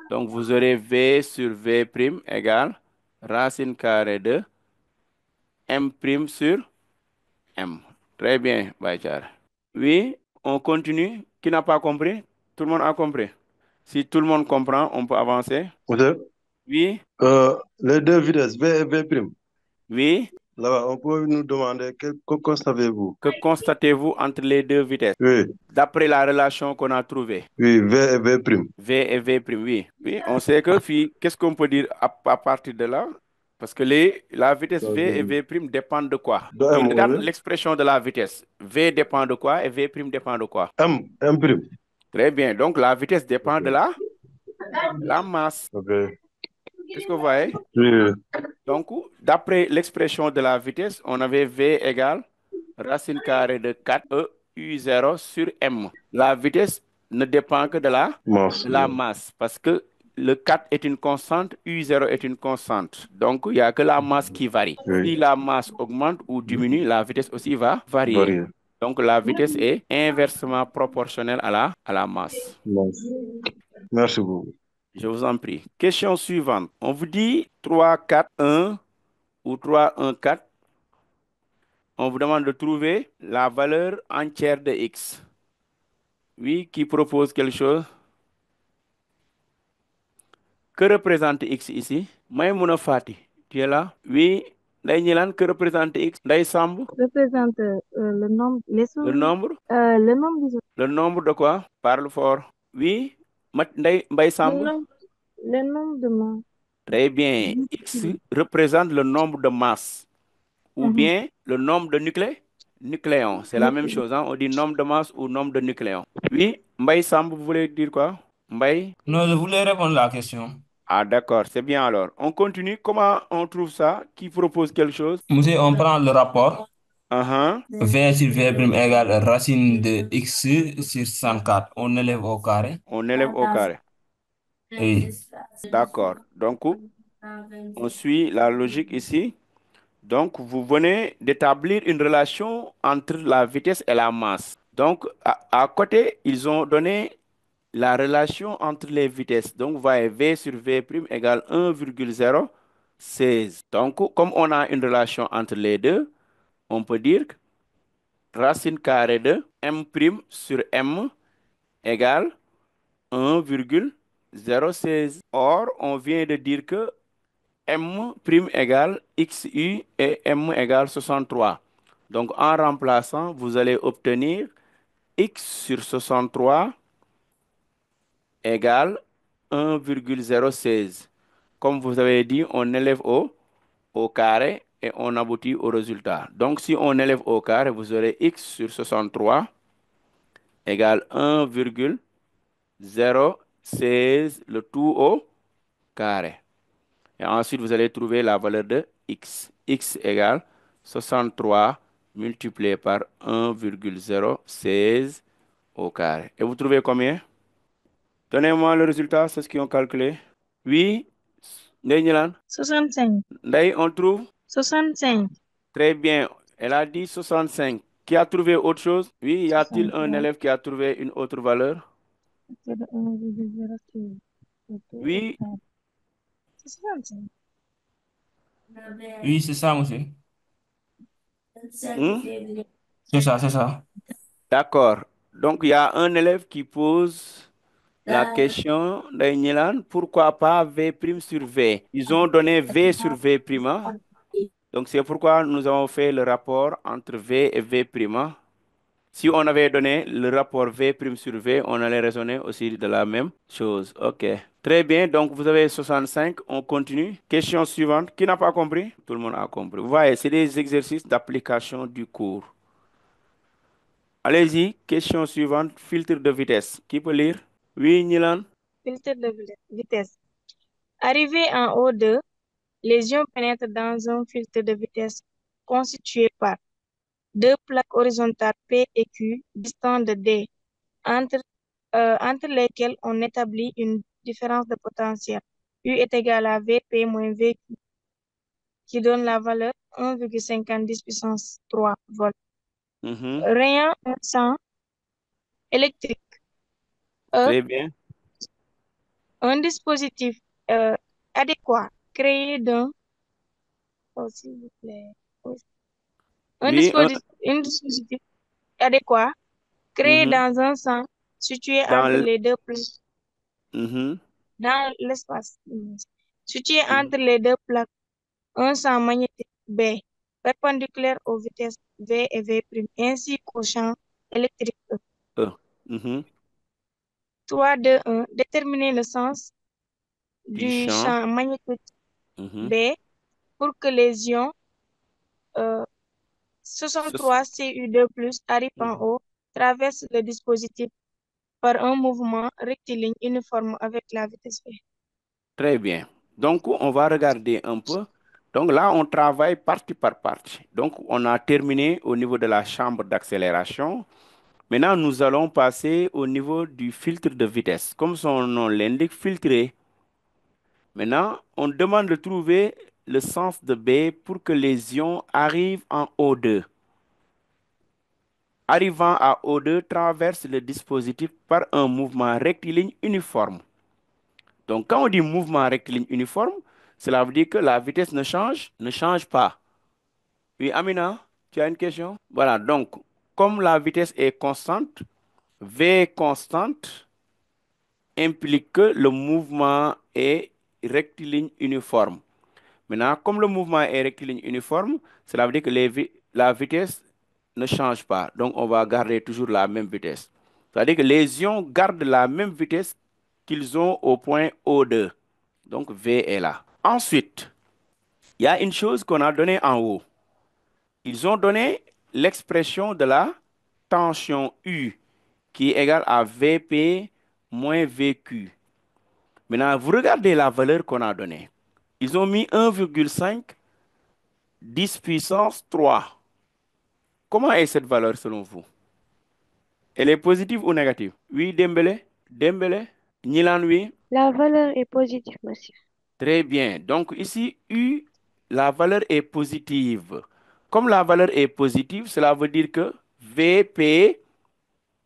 Donc, vous aurez V sur V' égale racine carrée de M' sur M. Très bien, Baïchar. Oui, on continue. Qui n'a pas compris? Tout le monde a compris. Si tout le monde comprend, on peut avancer. Ok. Oui, Les deux vitesses, V et V prime. oui. Là-bas, on peut nous demander que constatez-vous? Que constatez-vous entre les deux vitesses? Oui, D'après la relation qu'on a trouvée. oui, V et V prime. V et V', oui. Oui, on sait que, qu'est-ce qu'on peut dire à partir de là? Parce que la vitesse V et V' dépendent de quoi? De Qui M, regarde oui. l'expression de la vitesse. V dépend de quoi et V' dépend de quoi? M prime. Très bien. Donc, la vitesse dépend de Ok. la masse. Ok. Qu'est-ce que vous voyez? Oui, oui. Donc, d'après l'expression de la vitesse, on avait V égale racine carrée de 4E U0 sur M. La vitesse ne dépend que Masse. de la masse parce que le 4 est une constante, U0 est une constante. Donc, il n'y a que la masse qui varie. Oui. Si la masse augmente ou diminue, la vitesse aussi va varier. Varié. Donc, la vitesse est inversement proportionnelle à la masse. Masse. Merci beaucoup. Je vous en prie. Question suivante. On vous dit 3, 4, 1 ou 3, 1, 4. On vous demande de trouver la valeur entière de x. Oui, qui propose quelque chose? Que représente x ici? Maïmouna Fati, tu es là? Oui. Ndeye Gnilane, que représente X? Ndeye Samb, Représente le nombre, le nombre? le nombre des Le nombre de quoi? Parle fort. Oui. Mbaye le Samb. nombre, le nombre de masses. Très bien. X représente le nombre de masses ou Mhm. bien le nombre de nucléons. C'est la même chose, hein? On dit nombre de masse ou nombre de nucléons. Oui, Mbaye Samb, vous voulez dire quoi? Mbaye? Non, je voulais répondre à la question. Ah, d'accord, c'est bien alors. On continue. Comment on trouve ça? Qui propose quelque chose? Monsieur, on prend le rapport. Uh-huh. V sur V prime égale racine de x sur 104. On élève au carré. On élève au carré. Oui. D'accord. Donc, on suit la logique ici. Donc, vous venez d'établir une relation entre la vitesse et la masse. Donc, à côté, ils ont donné la relation entre les vitesses. Donc, vous voyez V sur V' égale 1,016. Donc, comme on a une relation entre les deux, on peut dire que racine carrée de M' sur M égale 1,016. Or, on vient de dire que M' égale XU et M égale 63. Donc, en remplaçant, vous allez obtenir X sur 63 égale 1,016. Comme vous avez dit, on élève au carré et on aboutit au résultat. Donc, si on élève au carré, vous aurez X sur 63 égale 1,016, le tout au carré. Et ensuite, vous allez trouver la valeur de X. X égale 63 multiplié par 1,016 au carré. Et vous trouvez combien? Donnez-moi le résultat, c'est ce qu'ils ont calculé. Oui, Ndeye Gnilane. 65. Ndeye, on trouve? 65. Très bien. Elle a dit 65. Qui a trouvé autre chose? Oui, y a-t-il un 63. élève qui a trouvé une autre valeur? C'est de 1,06. C'est tout au Oui, carré. C'est 65. Oui, c'est ça, monsieur. hmm? C'est ça, c'est ça. D'accord. Donc, il y a un élève qui pose la question, Ndeye Gnilane, pourquoi pas V' sur V? Ils ont donné V sur V', hein. Donc, c'est pourquoi nous avons fait le rapport entre V et V', hein. Si on avait donné le rapport V' sur V, on allait raisonner aussi de la même chose. OK. Très bien. Donc, vous avez 65. On continue. Question suivante. Qui n'a pas compris? Tout le monde a compris. Vous voyez, c'est des exercices d'application du cours. Allez-y. Question suivante. Filtre de vitesse. Qui peut lire? Oui, Nilan. Filtre de vitesse. Arrivé en haut de, les ions pénètrent dans un filtre de vitesse constitué par deux plaques horizontales P et Q distantes de D, entre, entre lesquelles on établit une différence de potentiel. U est égal à Vp moins Vq, qui donne la valeur 1,50 puissance 3 volts. Mhm. Rayant un champ électrique E, Très bien. un dispositif adéquat créé d'un, oh, s'il vous plaît, oui. Oui, Un dispositif adéquat créé mhm. dans un champ situé Dans entre les deux plaques, mhm, dans l'espace, situé mhm. entre les deux plaques, un champ magnétique B, perpendiculaire aux vitesses V et V', ainsi qu'au champ électrique E. Mhm. 3, 2, 1. Déterminer le sens Du du champ. champ magnétique Mhm. B pour que les ions euh, Ce- 63 Cu2+ arrivent en mhm. haut, traversent le dispositif par un mouvement rectiligne uniforme avec la vitesse V. Très bien. Donc, on va regarder un peu. Donc là, on travaille partie par partie. Donc, on a terminé au niveau de la chambre d'accélération. Maintenant, nous allons passer au niveau du filtre de vitesse. Comme son nom l'indique, filtrer. Maintenant, on demande de trouver le sens de B pour que les ions arrivent en O2. Arrivant à O2, traverse le dispositif par un mouvement rectiligne uniforme. Donc, quand on dit mouvement rectiligne uniforme, cela veut dire que la vitesse ne change pas. Oui, Amina, tu as une question? Voilà, donc, comme la vitesse est constante, V constante implique que le mouvement est rectiligne uniforme. Maintenant, comme le mouvement est rectiligne uniforme, cela veut dire que la vitesse ne change pas. Donc, on va garder toujours la même vitesse. C'est-à-dire que les ions gardent la même vitesse qu'ils ont au point O2. Donc, V est là. Ensuite, il y a une chose qu'on a donnée en haut. Ils ont donné l'expression de la tension U qui est égale à Vp moins Vq. Maintenant, vous regardez la valeur qu'on a donnée. Ils ont mis 1,5 10 puissance 3. Comment est cette valeur selon vous? Elle est positive ou négative? Oui, Dembélé? Dembélé? Nilan, oui? La valeur est positive, monsieur. Très bien. Donc ici, U, la valeur est positive. Comme la valeur est positive, cela veut dire que Vp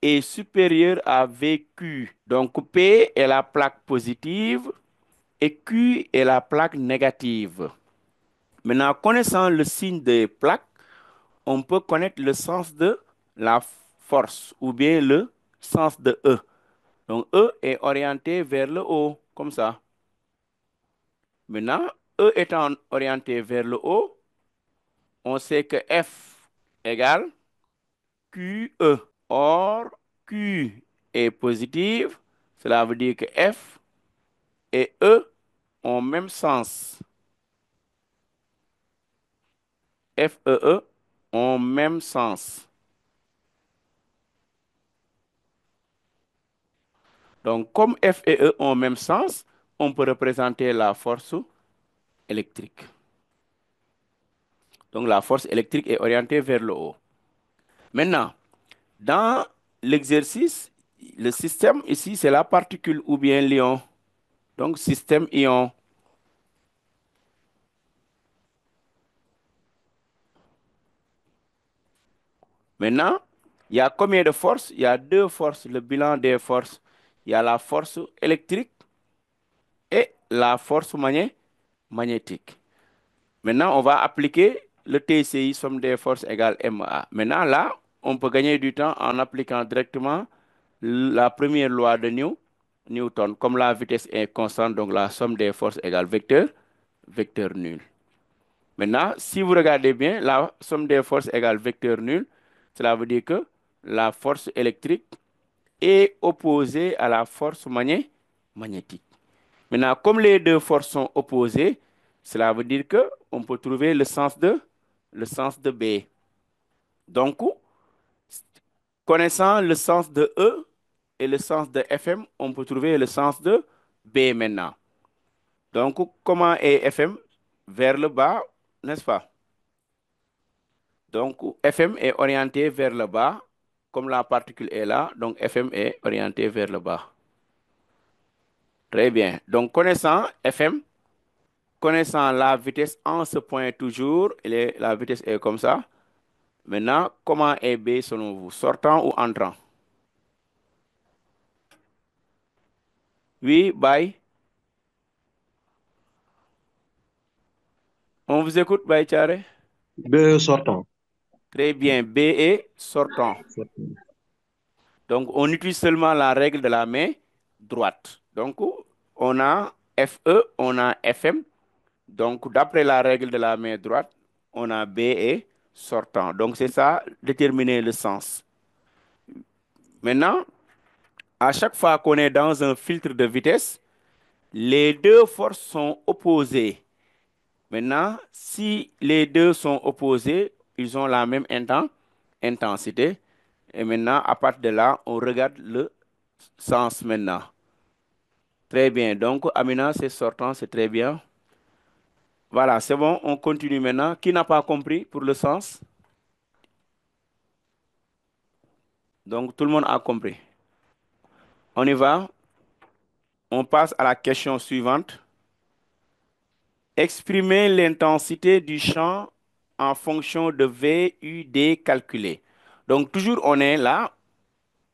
est supérieur à Vq. Donc P est la plaque positive et Q est la plaque négative. Maintenant, connaissant le signe des plaques, on peut connaître le sens de la force ou bien le sens de E. Donc E est orienté vers le haut, comme ça. Maintenant, E étant orienté vers le haut, on sait que F égale QE. Or, Q est positive, cela veut dire que F et E ont même sens. F et E ont même sens. Donc, comme F et E ont même sens, on peut représenter la force électrique. Donc, la force électrique est orientée vers le haut. Maintenant, dans l'exercice, le système ici, c'est la particule ou bien l'ion. Donc, système ion. Maintenant, il y a combien de forces? Il y a deux forces, le bilan des forces. Il y a la force électrique et la force magnétique. Maintenant, on va appliquer le TCI, somme des forces égale MA. Maintenant, là, on peut gagner du temps en appliquant directement la première loi de Newton. Comme la vitesse est constante, donc la somme des forces égale vecteur nul. Maintenant, si vous regardez bien, la somme des forces égale vecteur nul. Cela veut dire que la force électrique est opposée à la force magnétique. Maintenant, comme les deux forces sont opposées, cela veut dire que on peut trouver le sens de B. Donc, connaissant le sens de E et le sens de FM, on peut trouver le sens de B maintenant. Donc, comment est FM? Vers le bas, n'est-ce pas? Donc, FM est orienté vers le bas, comme la particule est là, donc FM est orienté vers le bas. Très bien. Donc, connaissant FM, connaissant la vitesse en ce point toujours, la vitesse est comme ça. Maintenant, comment est B selon vous? Sortant ou entrant? Oui, bye. On vous écoute, bye, Tchare. B sortant. Très bien. B est sortant. Donc, on utilise seulement la règle de la main droite. Donc, on a FE, on a FM. Donc, d'après la règle de la main droite, on a B et sortant. Donc, c'est ça, déterminer le sens. Maintenant, à chaque fois qu'on est dans un filtre de vitesse, les deux forces sont opposées. Maintenant, si les deux sont opposés, ils ont la même intensité. Et maintenant, à partir de là, on regarde le sens maintenant. Très bien. Donc, Amina, c'est sortant, c'est très bien. Voilà, c'est bon, on continue maintenant. Qui n'a pas compris pour le sens? Donc, tout le monde a compris. On y va. On passe à la question suivante. Exprimer l'intensité du champ en fonction de VUD calculé. Donc, toujours, on est là,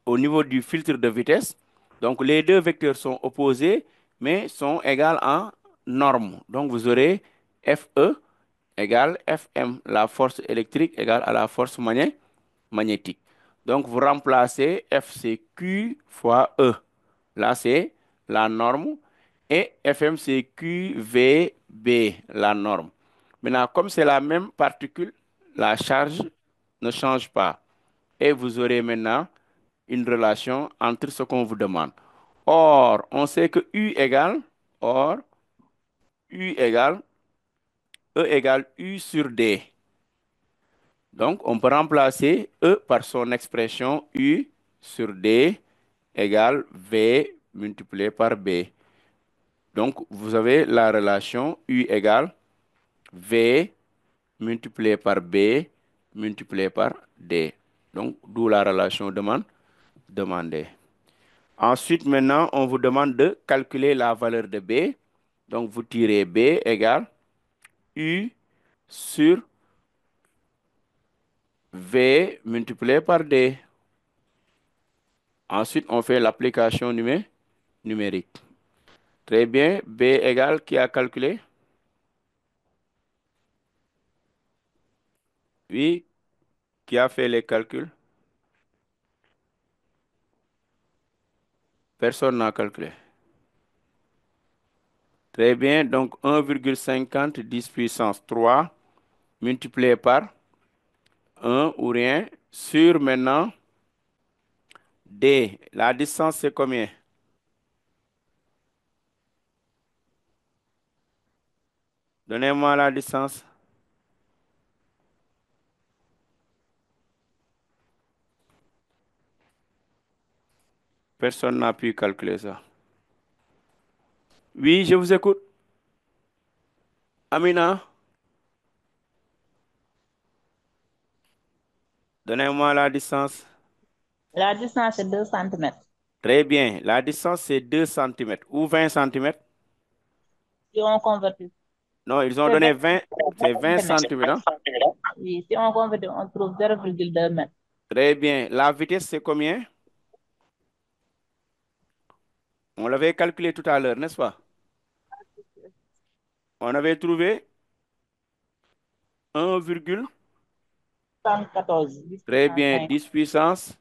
au niveau du filtre de vitesse. Donc, les deux vecteurs sont opposés, mais sont égaux en norme. Donc, vous aurez FE égale Fm, la force électrique égale à la force magnétique. Donc, vous remplacez F, c'est Q fois E. Là, c'est la norme. Et FM, c'est QVB, la norme. Maintenant, comme c'est la même particule, la charge ne change pas. Et vous aurez maintenant une relation entre ce qu'on vous demande. Or, on sait que U égale E égale U sur D. Donc, on peut remplacer E par son expression U sur D égale V multiplié par B. Donc, vous avez la relation U égale V multiplié par B multiplié par D. Donc, d'où la relation demandée. Ensuite, maintenant, on vous demande de calculer la valeur de B. Donc, vous tirez B égale U sur V multiplié par D. Ensuite, on fait l'application numérique. Très bien. B égale, qui a calculé? Oui, qui a fait les calculs? Personne n'a calculé. Très bien. Donc, 1,50 10 puissance 3 multiplié par 1 ou rien sur maintenant D. La distance, c'est combien? Donnez-moi la distance. Personne n'a pu calculer ça. Oui, je vous écoute. Amina, donnez-moi la distance. La distance est 2 centimètres. Très bien. La distance, c'est 2 centimètres ou 20 centimètres. Si on convertit, Non, ils ont c'est donné 20 20. C'est 20 centimètres. Hein? oui, si on convertit, on trouve 0,2 mètres. Très bien. La vitesse, c'est combien? On l'avait calculé tout à l'heure, n'est-ce pas? On avait trouvé 1, 114, 10 très puissance bien, 5. 10 puissance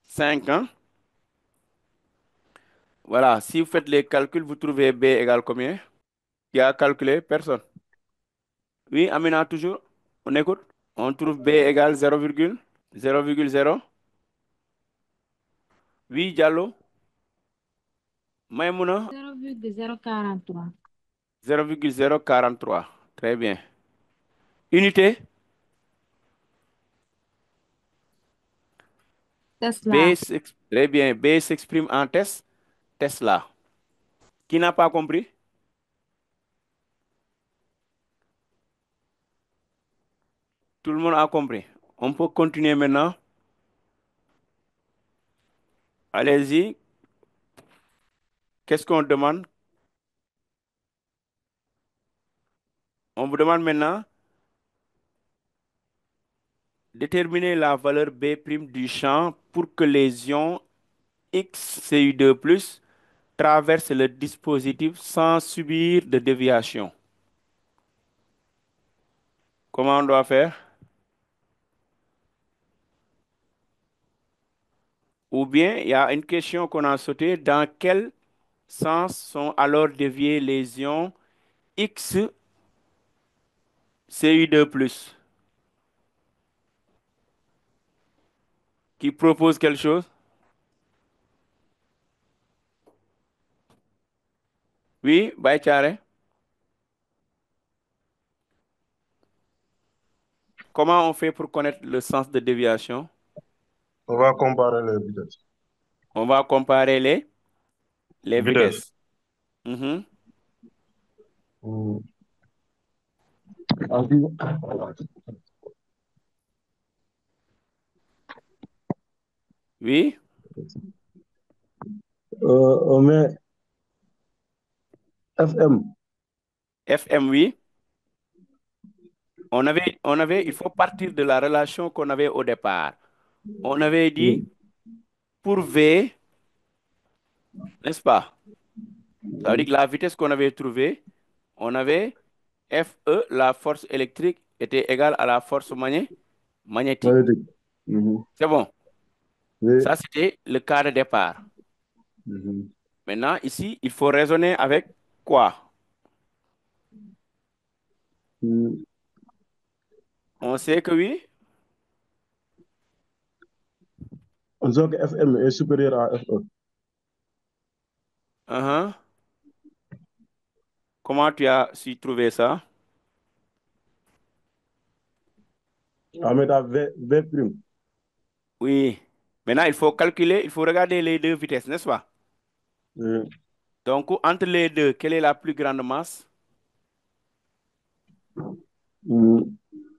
5. Hein? Voilà. Si vous faites les calculs, vous trouvez B égale combien? Qui a calculé? Personne. Oui, Amina, toujours. On écoute. On trouve B égale 0,0. Oui, Diallo. Maïmouna, 0,043. 0,043. Très bien. Unité. Tesla. Très bien. B s'exprime en Tesla. Qui n'a pas compris? Tout le monde a compris. On peut continuer maintenant. Allez-y. Qu'est-ce qu'on demande? On vous demande maintenant déterminer la valeur B' du champ pour que les ions XCU2+ traversent le dispositif sans subir de déviation. Comment on doit faire? Ou bien, il y a une question qu'on a sautée. Dans quel sens sont alors déviés les ions XCU2+? Qui propose quelque chose? Oui, Baïtiare. Comment on fait pour connaître le sens de déviation? On va comparer les vitesses. On va comparer les Vitesse. vitesses. Mhm. Hmm. Oui, On met FM. FM, oui. Il faut partir de la relation qu'on avait au départ. On avait dit pour V, n'est-ce pas? Ça veut dire que la vitesse qu'on avait trouvée, on avait FE, la force électrique, était égale à la force magnétique. Magnétique. Mhm. C'est bon. Oui. Ça, c'était le cas de départ. Mhm. Maintenant, ici, il faut raisonner avec quoi? Hmm. On sait que oui. On sait que FM est supérieur à FE. Uh-huh. Comment tu as su trouver ça? En mettant V prime. Oui. Maintenant, il faut calculer, il faut regarder les deux vitesses, n'est-ce pas? Hmm. Donc, entre les deux, quelle est la plus grande masse? Hmm.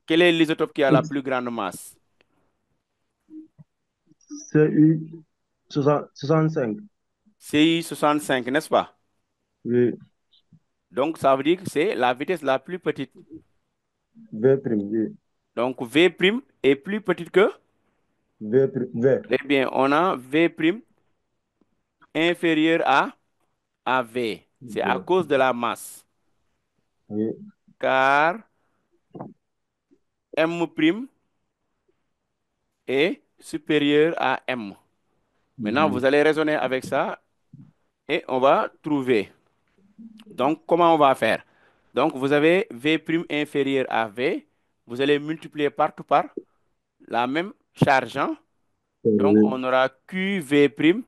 Quel est l'isotope qui a la X, plus grande masse? CU 65. CI 65, n'est-ce pas? Oui, Donc, ça veut dire que c'est la vitesse la plus petite. V prime, oui. Donc, V' est plus petite que? V. Très bien, on a V' inférieur à V. C'est à V. cause de la masse. Oui. Car M' est supérieur à M. Maintenant, Mhm. vous allez raisonner avec ça et on va trouver. Donc, comment on va faire? Donc, vous avez V' inférieur à V. Vous allez multiplier partout par la même charge, hein? Donc, Oui. on aura QV'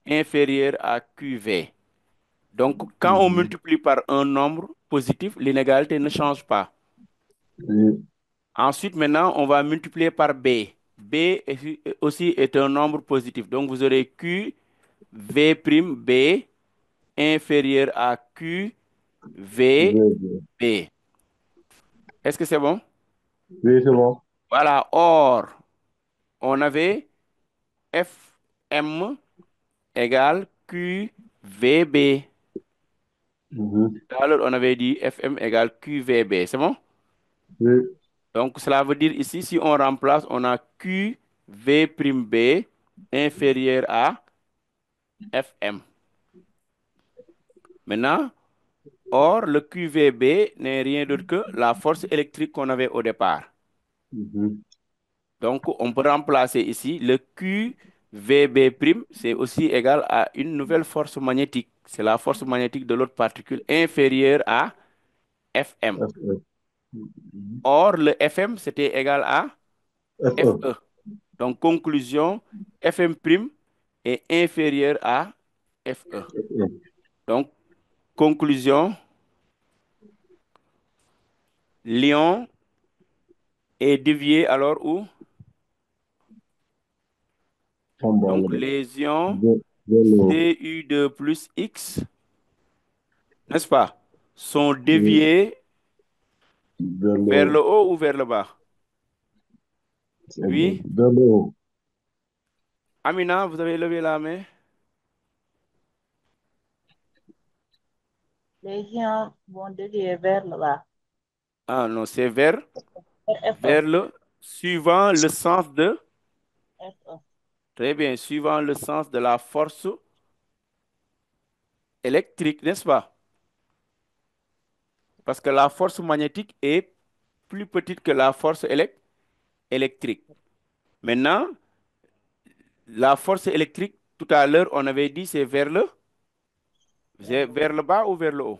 inférieur à QV. Donc, quand on Mhm. multiplie par un nombre positif, l'inégalité ne change pas. Oui. Ensuite, maintenant, on va multiplier par B. Aussi est un nombre positif. Donc, vous aurez QV' inférieur à V. QVB. Est-ce que c'est bon? Oui, c'est bon. Voilà. Or, on avait FM égale QVB. Mhm. Tout à l'heure, on avait dit FM égale QVB. C'est bon? Oui. Donc, cela veut dire ici, si on remplace, on a QV' inférieur à FM. Maintenant, or, le QVB n'est rien d'autre que la force électrique qu'on avait au départ. Mhm. Donc, on peut remplacer ici le QVB', c'est aussi égal à une nouvelle force magnétique. C'est la force magnétique de l'autre particule inférieure à FM. FE. Mhm. Or, le FM, c'était égal à FE. FE. Donc, conclusion, FM' est inférieur à FE. FE. Donc, conclusion, l'ion est dévié alors où? En bas Donc, là-bas. les ions Vers le haut. Cu2 plus X, n'est-ce pas, sont Oui. déviés Vers le vers haut. le haut ou vers le bas? C'est bon. Oui. Vers le haut. Amina, vous avez levé la main? Les gens vont dévier vers le bas. Ah non, c'est Vers FE. vers le, suivant le sens de, FE. très bien, suivant le sens de la force électrique, n'est-ce pas? Parce que la force magnétique est plus petite que la force électrique. Maintenant, la force électrique, tout à l'heure, on avait dit c'est vers le bas ou vers le haut?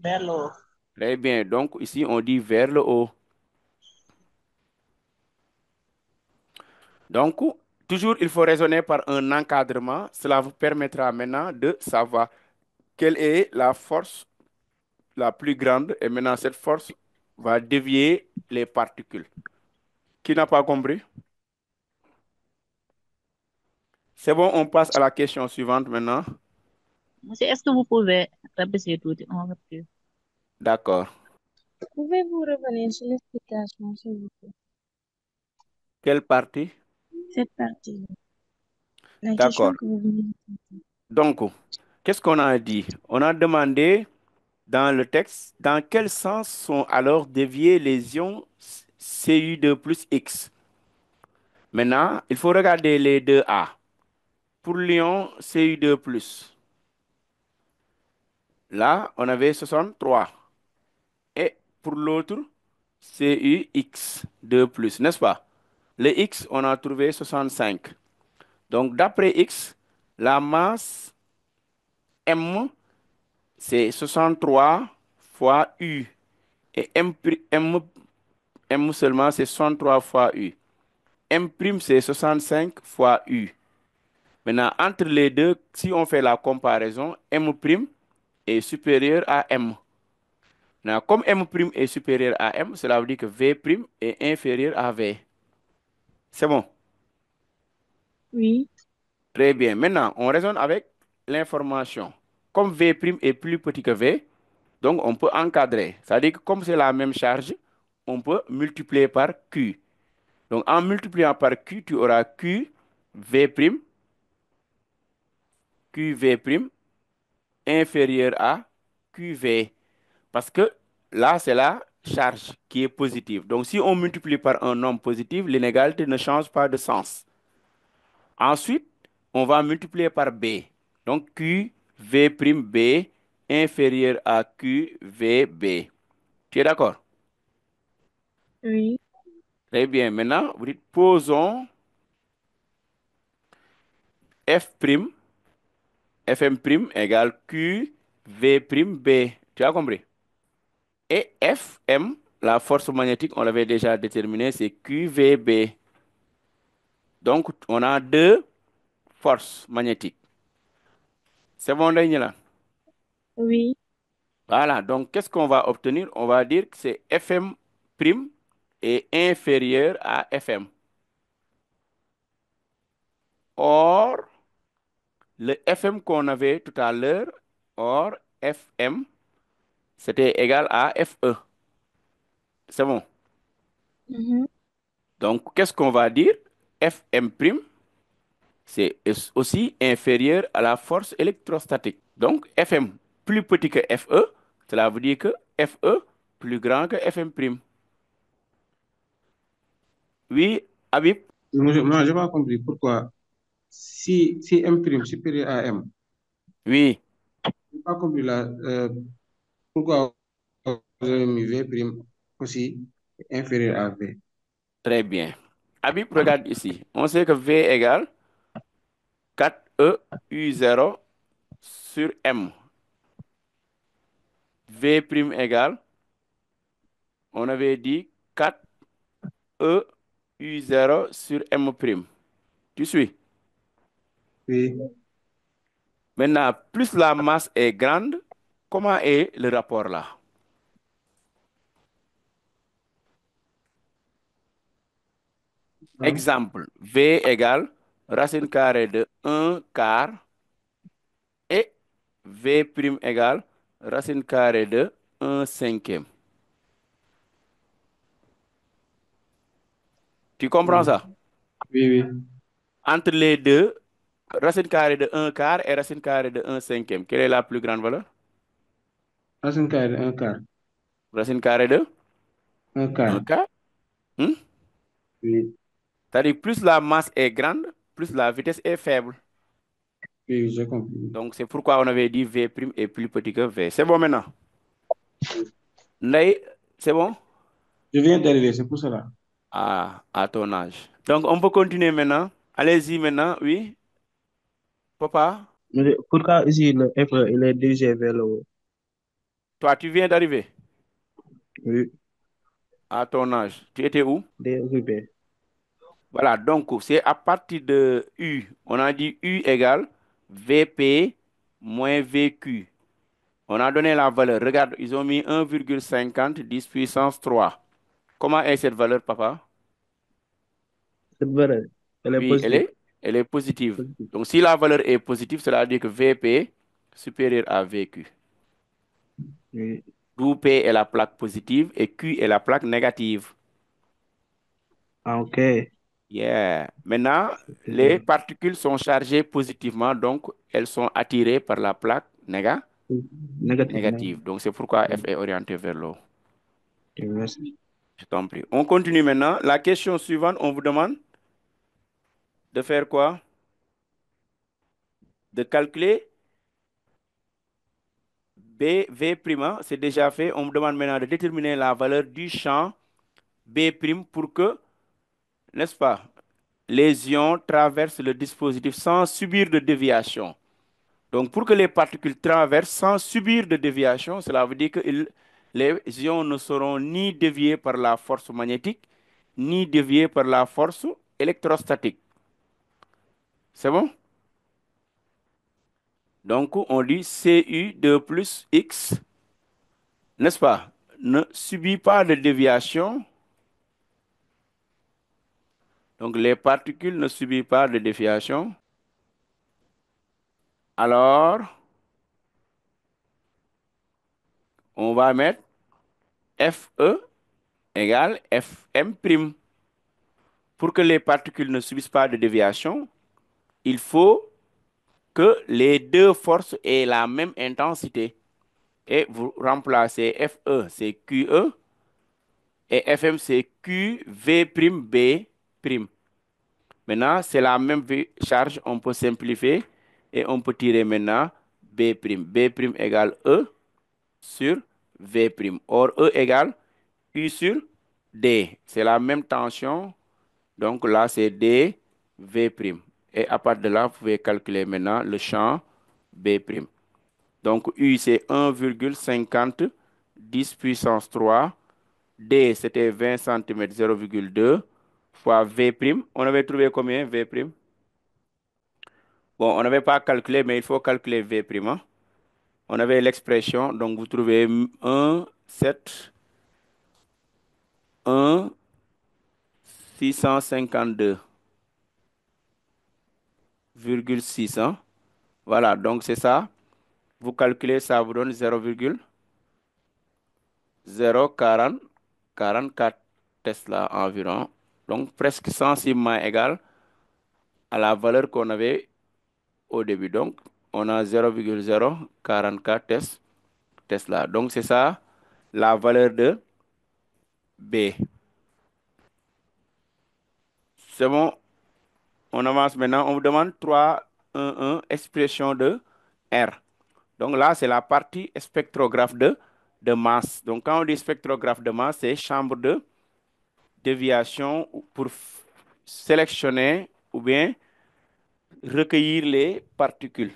Vers le haut. Très bien. Donc, ici, on dit vers le haut. Donc, toujours, il faut raisonner par un encadrement. Cela vous permettra maintenant de savoir quelle est la force la plus grande. Et maintenant, cette force va dévier les particules. Qui n'a pas compris? C'est bon, on passe à la question suivante maintenant. Monsieur, est-ce que vous pouvez répéter tout en répète? D'accord. Pouvez-vous revenir sur l'explication, s'il vous plaît? Quelle partie? Cette partie, la question D'accord. que vous venez. Donc, qu'est-ce qu'on a dit? On a demandé dans le texte dans quel sens sont alors déviés les ions Cu2 plus X. Maintenant, il faut regarder les deux A. Pour l'ion Cu2 plus, là, on avait 63. Et pour l'autre, CuX2 plus, n'est-ce pas? Le X, on a trouvé 65. Donc, d'après X, la masse M, c'est 63 fois U. Et M seulement, c'est 63 fois U. M', c'est 65 fois U. Maintenant, entre les deux, si on fait la comparaison, M' est supérieur à M. Maintenant, comme M' est supérieur à M, cela veut dire que V' est inférieur à V. C'est bon? Oui, Très bien. Maintenant, on raisonne avec l'information. Comme V' est plus petit que V, donc on peut encadrer. C'est-à-dire que comme c'est la même charge, on peut multiplier par Q. Donc en multipliant par Q, tu auras QV', QV' inférieur à QV. Parce que là, c'est la charge qui est positive. Donc si on multiplie par un nombre positif, l'inégalité ne change pas de sens. Ensuite, on va multiplier par B. Donc QV', inférieur à QVB. Tu es d'accord? oui, Très bien. Maintenant, vous dites posons F', Fm' égale QV', Tu as compris? Et Fm, la force magnétique, on l'avait déjà déterminé, c'est QVB. Donc, on a deux forces magnétiques. C'est bon, Daniela? oui, Voilà. Donc, qu'est-ce qu'on va obtenir? On va dire que c'est Fm' est inférieur à Fm. Or, le Fm qu'on avait tout à l'heure, or Fm, c'était égal à Fe. C'est bon. mhm, Donc, qu'est-ce qu'on va dire? Fm', c'est aussi inférieur à la force électrostatique. Donc, Fm plus petit que Fe, cela veut dire que Fe plus grand que Fm'. Oui, Habib? Moi, j'ai pas compris pourquoi, si M' supérieur à M, Oui, j'ai pas compris là, pourquoi vous avez mis V' aussi inférieur à V. très bien. Habib, regarde ici. On sait que V égale 4E U0 sur M. V' égale, on avait dit 4E U0 sur M'. Tu suis? Oui, Maintenant, plus la masse est grande, comment est le rapport là? hein? Exemple, V égale racine carrée de un quart et V' égale racine carrée de un cinquième. Tu comprends Oui, ça? oui, oui. Entre les deux, racine carrée de un quart et racine carrée de un cinquième, quelle est la plus grande valeur? Racine carrée de un quart. Racine carrée de Un un quart. quart. Hmm? Oui, C'est-à-dire, plus la masse est grande, plus la vitesse est faible. oui, j'ai compris. Donc, c'est pourquoi on avait dit V' est plus petit que V. C'est bon maintenant? Ney, c'est bon? Je viens d'arriver, c'est pour cela. À ton âge. Donc, on peut continuer maintenant. Allez-y maintenant, oui, papa. Mais pourquoi ici le F il est dirigé vers le haut? Toi, tu viens d'arriver Oui, à ton âge. Tu étais où? dérivé. Voilà, donc c'est à partir de U. On a dit U égale VP moins VQ. On a donné la valeur. Regarde, ils ont mis 1,50 10 puissance 3. Comment est cette valeur, papa? C'est vrai, elle est Oui, positive. elle est positive. Positive. Donc, si la valeur est positive, cela veut dire que VP supérieur à VQ. Oui. D'où P est la plaque positive et Q est la plaque négative. Ah, ok. Yeah. Maintenant, C'est les bien. particules sont chargées positivement, donc elles sont attirées par la plaque Négatif, négative. Donc, c'est pourquoi F est orienté vers le haut. ok, merci. Je t'en prie. On continue maintenant. La question suivante, on vous demande de faire quoi? De calculer V', c'est déjà fait. On me demande maintenant de déterminer la valeur du champ B' pour que, n'est-ce pas, les ions traversent le dispositif sans subir de déviation. Donc, pour que les particules traversent sans subir de déviation, cela veut dire que les ions ne seront ni déviés par la force magnétique, ni déviés par la force électrostatique. C'est bon? Donc, on dit Cu2 plus X, n'est-ce pas? Ne subit pas de déviation. Donc, les particules ne subissent pas de déviation. Alors, on va mettre Fe égale Fm'. Pour que les particules ne subissent pas de déviation, il faut que les deux forces aient la même intensité. Et vous remplacez Fe, c'est QE, et Fm, c'est QV', B'. Maintenant, c'est la même charge, on peut simplifier et on peut tirer maintenant B'. B' égale E sur V'. Or, E égale U sur D. C'est la même tension. Donc là, c'est D, V'. Et à partir de là, vous pouvez calculer maintenant le champ B'. Donc U, c'est 1,50 10 puissance 3. D, c'était 20 cm 0,2 fois V'. On avait trouvé combien V'? Bon, on n'avait pas calculé, mais il faut calculer V', hein. On avait l'expression, donc vous trouvez 1, 7, 1, 652,6. Voilà, donc c'est ça. Vous calculez, ça vous donne 0,044 Tesla environ. Donc presque sensiblement égal à la valeur qu'on avait au début. Donc on a 0,044 Tesla. Donc c'est ça la valeur de B. C'est bon, on avance maintenant. On vous demande 3, 1, expression de R. Donc là, c'est la partie spectrographe de masse. Donc quand on dit spectrographe de masse, c'est chambre de déviation pour sélectionner ou bien recueillir les particules.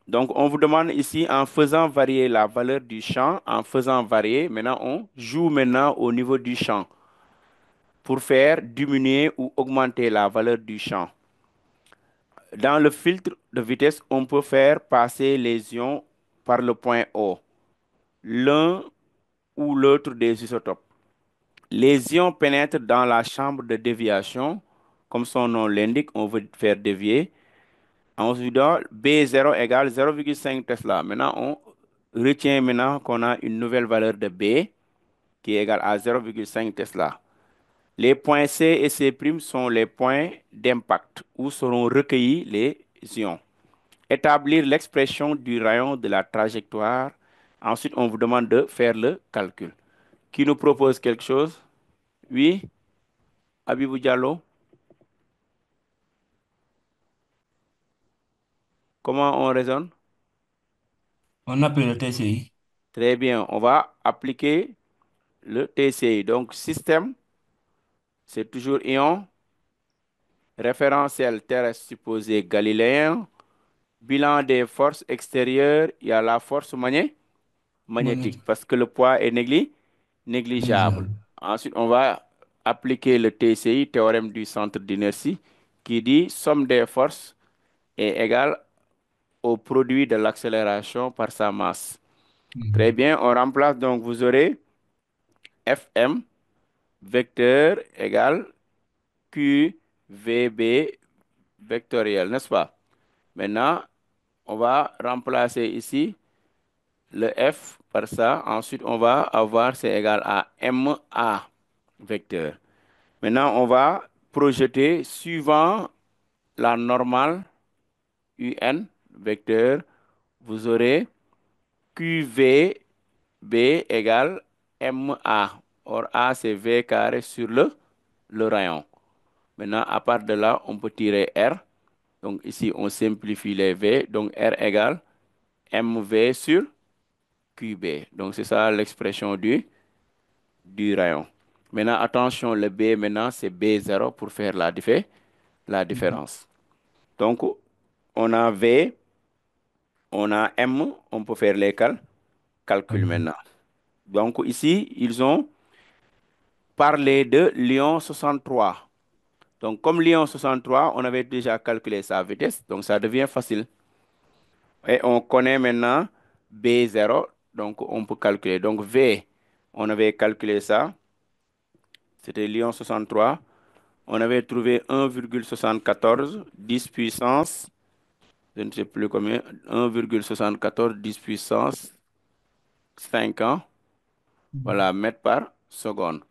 Donc on vous demande ici, en faisant varier la valeur du champ, en faisant varier, maintenant on joue maintenant au niveau du champ pour faire diminuer ou augmenter la valeur du champ. Dans le filtre de vitesse, on peut faire passer les ions par le point O, l'un ou l'autre des isotopes. Les ions pénètrent dans la chambre de déviation. Comme son nom l'indique, on veut faire dévier. Ensuite, B0 égale 0,5 Tesla. Maintenant, on retient maintenant qu'on a une nouvelle valeur de B qui est égale à 0,5 Tesla. Les points C et C' sont les points d'impact où seront recueillis les ions. Établir l'expression du rayon de la trajectoire. Ensuite, on vous demande de faire le calcul. Qui nous propose quelque chose? Oui, Abibou Diallo. Comment on raisonne? On appelle le TCI. Très bien, on va appliquer le TCI. Donc, système, c'est toujours ion. Référentiel terrestre supposé galiléen. Bilan des forces extérieures, il y a la force magnétique parce que le poids est négligeable. Ensuite, on va appliquer le TCI, théorème du centre d'inertie, qui dit somme des forces est égale au produit de l'accélération par sa masse. Très bien, on remplace donc, vous aurez Fm vecteur égale QVB vectoriel, n'est-ce pas? Maintenant, on va remplacer ici le F par ça. Ensuite, on va avoir, c'est égal à MA vecteur. Maintenant, on va projeter suivant la normale UN vecteur. Vous aurez QVB égale MA. Or, A, c'est V carré sur le rayon. Maintenant, à partir de là, on peut tirer R. Donc, ici, on simplifie les V. Donc, R égale MV sur QB. Donc, c'est ça l'expression du rayon. Maintenant, attention, le B, maintenant, c'est B0 pour faire la différence. Donc, on a V On a M, on peut faire les calculs maintenant. Donc ici, ils ont parlé de Lyon 63. Donc comme Lyon 63, on avait déjà calculé sa vitesse, donc ça devient facile. Et on connaît maintenant B0, donc on peut calculer. Donc V, on avait calculé ça, c'était Lyon 63. On avait trouvé 1,74 10 puissance, je ne sais plus combien, 1,74 10 puissance 5 ans, voilà, mètres par seconde.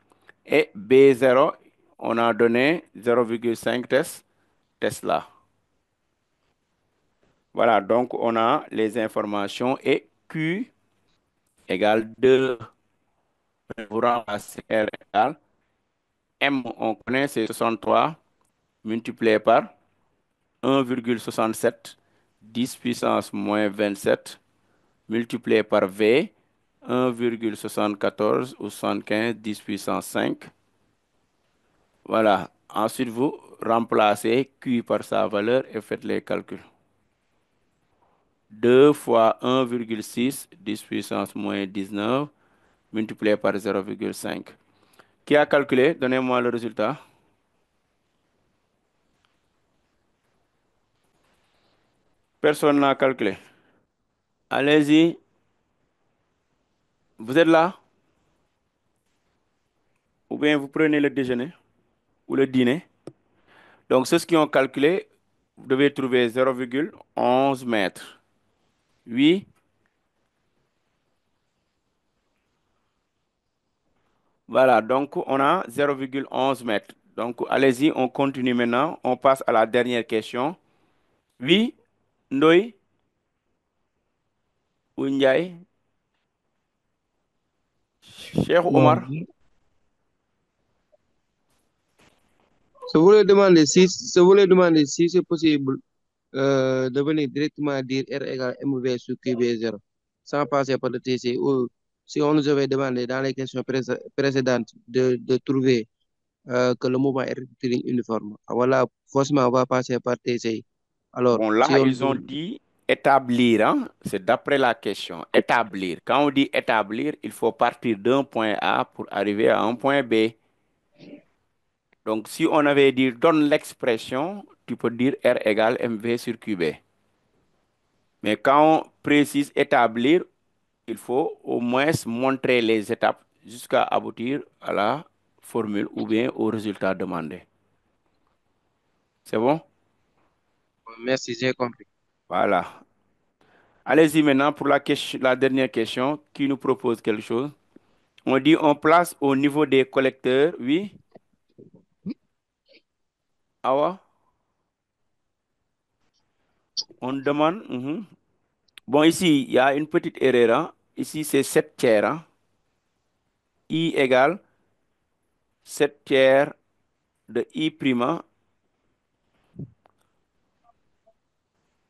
Et B0, on a donné 0,5 Tesla. Voilà, donc on a les informations et Q égale 2 pour remplacer R égale M, on connaît, c'est 63 multiplié par 1,67 10 puissance moins 27 multiplié par V 1,74 ou 75 10 puissance 5. Voilà. Ensuite, vous remplacez Q par sa valeur et faites les calculs. 2 fois 1,6 10 puissance moins 19 multiplié par 0,5. Qui a calculé? Donnez-moi le résultat. Personne n'a calculé. Allez-y. Vous êtes là? Ou bien vous prenez le déjeuner ou le dîner. Donc, ceux qui ont calculé, vous devez trouver 0,11 mètres. Oui. Voilà, donc on a 0,11 mètres. Donc, allez-y, on continue maintenant. On passe à la dernière question. Oui, Ndoy, ou Ndiaye, Cheikh Bon, Omar. je voulais demander si c'est possible de venir directement dire R égale MV sur QB0 sans passer par le TC ou si on nous avait demandé dans les questions précédentes de trouver que le mouvement est rectiligne uniforme. Voilà, forcément, on va passer par TCI. Alors, Bon, si là, on ils ont dit établir, hein. C'est d'après la question. Établir. Quand on dit établir, il faut partir d'un point A pour arriver à un point B. Donc, si on avait dit donne l'expression, tu peux dire R égale MV sur QB. Mais quand on précise établir, il faut au moins montrer les étapes jusqu'à aboutir à la formule ou bien au résultat demandé. C'est bon? merci, j'ai compris. Voilà. Allez-y maintenant pour la question, la dernière question qui nous propose quelque chose. On dit on place au niveau des collecteurs, oui. Awa, on demande. Bon, ici, il y a une petite erreur, hein. Ici, c'est 7 tiers, hein. I égale 7 tiers de I prima.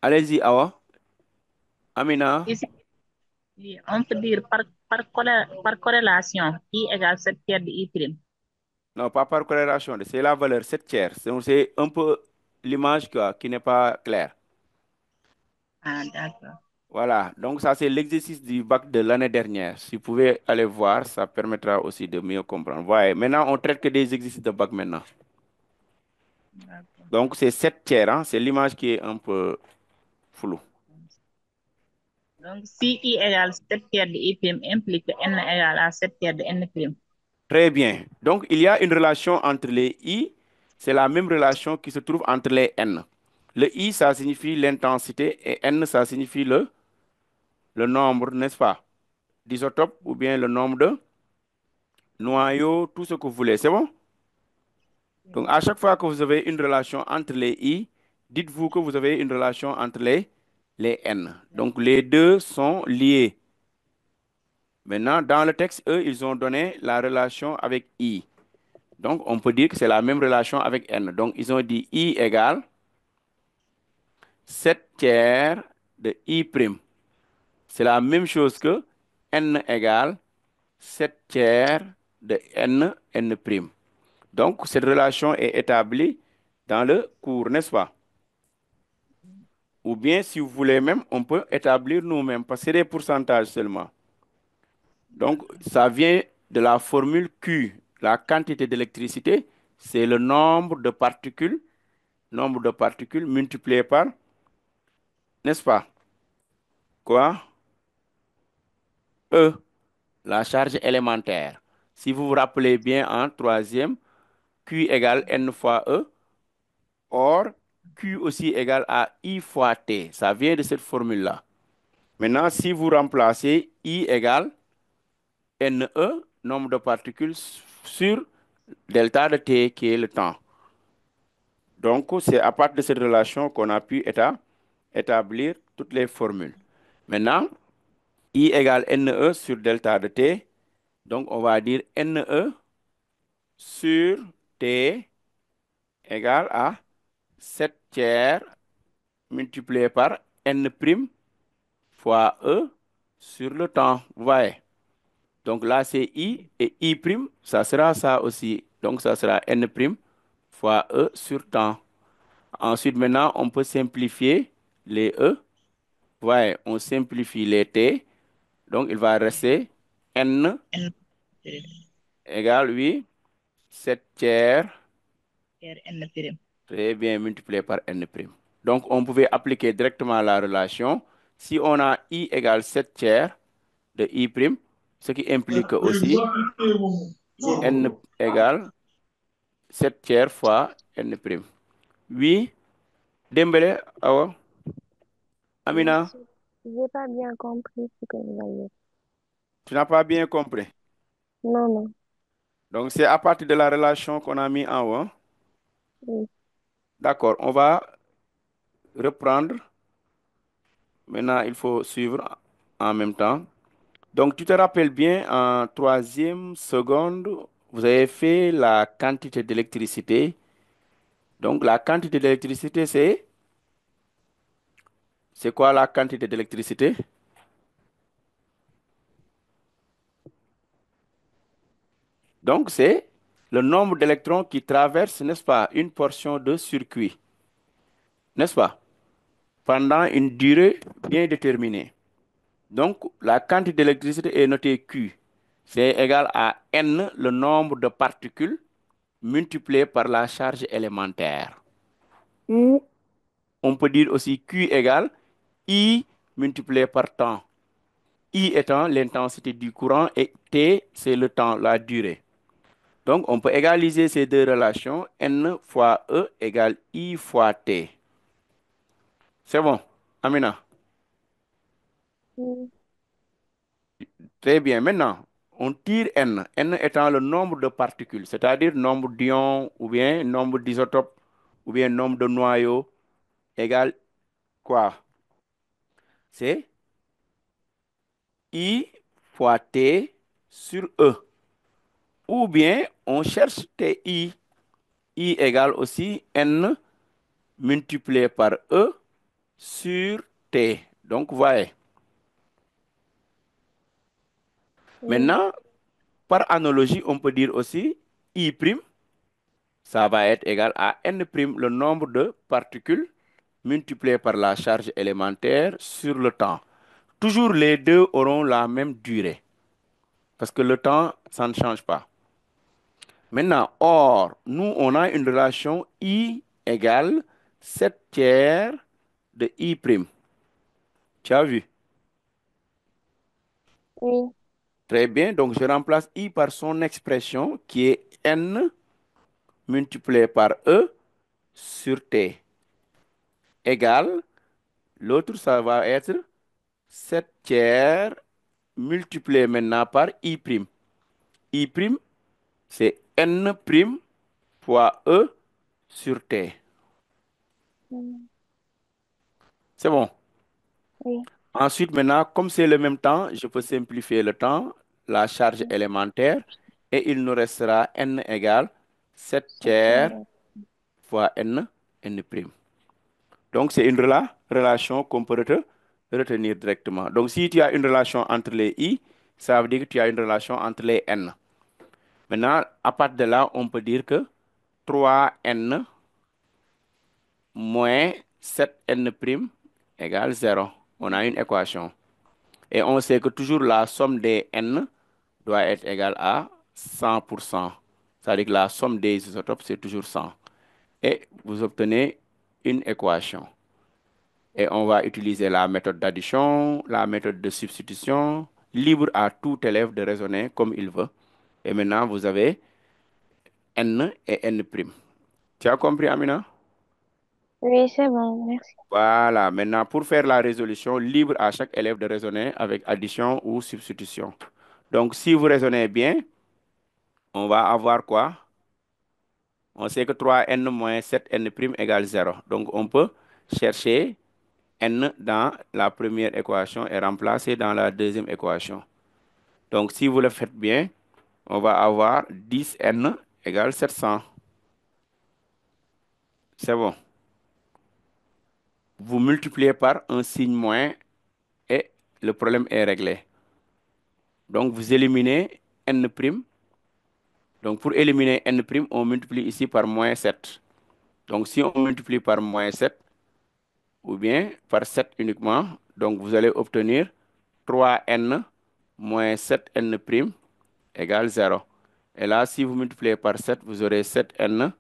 Allez-y, Awa. Amina. Ici, oui, on peut dire par corrélation, I égale 7 tiers de I prime. Non, pas par corrélation, c'est la valeur 7 tiers. C'est un peu l'image qui n'est pas claire. Ah, d'accord. Voilà, donc ça c'est l'exercice du bac de l'année dernière. Si vous pouvez aller voir, ça permettra aussi de mieux comprendre. Voilà, maintenant on traite que des exercices de bac maintenant. D'accord. Donc c'est 7 tiers, hein, c'est l'image qui est un peu floue. Donc, si I égale 7 tiers de I prime implique que N égale à 7 tiers de N prime. Très bien. Donc il y a une relation entre les I, c'est la même relation qui se trouve entre les N. Le I, ça signifie l'intensité et N, ça signifie le nombre, n'est-ce pas? D'isotopes ou bien le nombre de noyaux, tout ce que vous voulez. C'est bon? Donc, à chaque fois que vous avez une relation entre les I, dites-vous que vous avez une relation entre les N. Donc, les deux sont liés. Maintenant, dans le texte, eux, ils ont donné la relation avec I. Donc, on peut dire que c'est la même relation avec N. Donc, ils ont dit I égale 7 tiers de I prime. C'est la même chose que N égale 7 tiers de N prime. Donc, cette relation est établie dans le cours, n'est-ce pas? Ou bien, si vous voulez même, on peut établir nous-mêmes, parce que c'est des pourcentages seulement. Donc, ça vient de la formule Q. La quantité d'électricité, c'est le nombre de particules multiplié par, n'est-ce pas? Quoi? E, la charge élémentaire. Si vous vous rappelez bien en troisième, Q égale N fois E. Or, Q aussi égale à I fois T. Ça vient de cette formule-là. Maintenant, si vous remplacez I égale NE, nombre de particules, sur delta de T, qui est le temps. Donc, c'est à partir de cette relation qu'on a pu établir toutes les formules. Maintenant, I égale NE sur delta de T. Donc, on va dire NE sur T égale à 7 tiers multiplié par N' fois E sur le temps. Vous voyez? Donc là, c'est I et I', ça sera ça aussi. Donc, ça sera N' fois E sur temps. Ensuite, maintenant, on peut simplifier les E. Ouais, on simplifie les T. Donc, il va rester N N égale, oui, 7 tiers. N prime. Très bien, multiplié par N'. Donc, on pouvait appliquer directement la relation. Si on a I égale 7 tiers de I', ce qui implique aussi N égale 7 tiers fois N'. Oui, Dembélé, Awa, Amina, J'ai pas bien compris ce que vous avez dit. tu n'as pas bien compris. Non, non. Donc, c'est à partir de la relation qu'on a mis en haut, hein. Oui. D'accord, on va reprendre. Maintenant, il faut suivre en même temps. Donc, tu te rappelles bien, en troisième seconde, vous avez fait la quantité d'électricité. Donc, la quantité d'électricité, c'est quoi la quantité d'électricité? Donc, c'est le nombre d'électrons qui traversent, n'est-ce pas, une portion de circuit, n'est-ce pas, pendant une durée bien déterminée. Donc, la quantité d'électricité est notée Q. C'est égal à N, le nombre de particules, multiplié par la charge élémentaire. Ou on peut dire aussi Q égale I multiplié par temps. I étant l'intensité du courant et T, c'est le temps, la durée. Donc, on peut égaliser ces deux relations. N fois E égale I fois T. C'est bon, Amina? Oui. Très bien. Maintenant, on tire N. N étant le nombre de particules, c'est-à-dire nombre d'ions ou bien nombre d'isotopes ou bien nombre de noyaux égale quoi? C'est I fois T sur E. Ou bien on cherche TI. I égale aussi N multiplié par E sur T. Donc, vous voyez. Oui. Maintenant, par analogie, on peut dire aussi I', ça va être égal à N', le nombre de particules multiplié par la charge élémentaire sur le temps. Toujours les deux auront la même durée. Parce que le temps, ça ne change pas. Maintenant, or, nous, on a une relation I égale 7 tiers de I'. Tu as vu? Oui. Très bien. Donc, je remplace I par son expression qui est N multiplié par E sur T égale, l'autre, ça va être 7 tiers multiplié maintenant par I'. I', c'est N' fois E sur T. Mm. C'est bon. Oui. Ensuite, maintenant, comme c'est le même temps, je peux simplifier le temps, la charge élémentaire, et il nous restera N égale 7 tiers fois N'. Donc, c'est une relation qu'on peut retenir directement. Donc, si tu as une relation entre les I, ça veut dire que tu as une relation entre les N. Maintenant, à partir de là, on peut dire que 3N moins 7N' égale 0. On a une équation. Et on sait que toujours la somme des n doit être égale à 100%. C'est-à-dire que la somme des isotopes, c'est toujours 100. Et vous obtenez une équation. Et on va utiliser la méthode d'addition, la méthode de substitution, libre à tout élève de raisonner comme il veut. Et maintenant, vous avez n et n'. Tu as compris, Amina? Oui, c'est bon, merci. Voilà. Maintenant, pour faire la résolution, libre à chaque élève de raisonner avec addition ou substitution. Donc, si vous raisonnez bien, on va avoir quoi? On sait que 3n moins 7n' égale 0. Donc, on peut chercher n dans la première équation et remplacer dans la deuxième équation. Donc, si vous le faites bien, on va avoir 10n égale 700. C'est bon. Vous multipliez par un signe moins et le problème est réglé. Donc, vous éliminez n'. Donc, pour éliminer n', on multiplie ici par moins 7. Donc, si on multiplie par moins 7, ou bien par 7 uniquement, donc vous allez obtenir 3n moins 7n' égale 0. Et là, si vous multipliez par 7, vous aurez 7n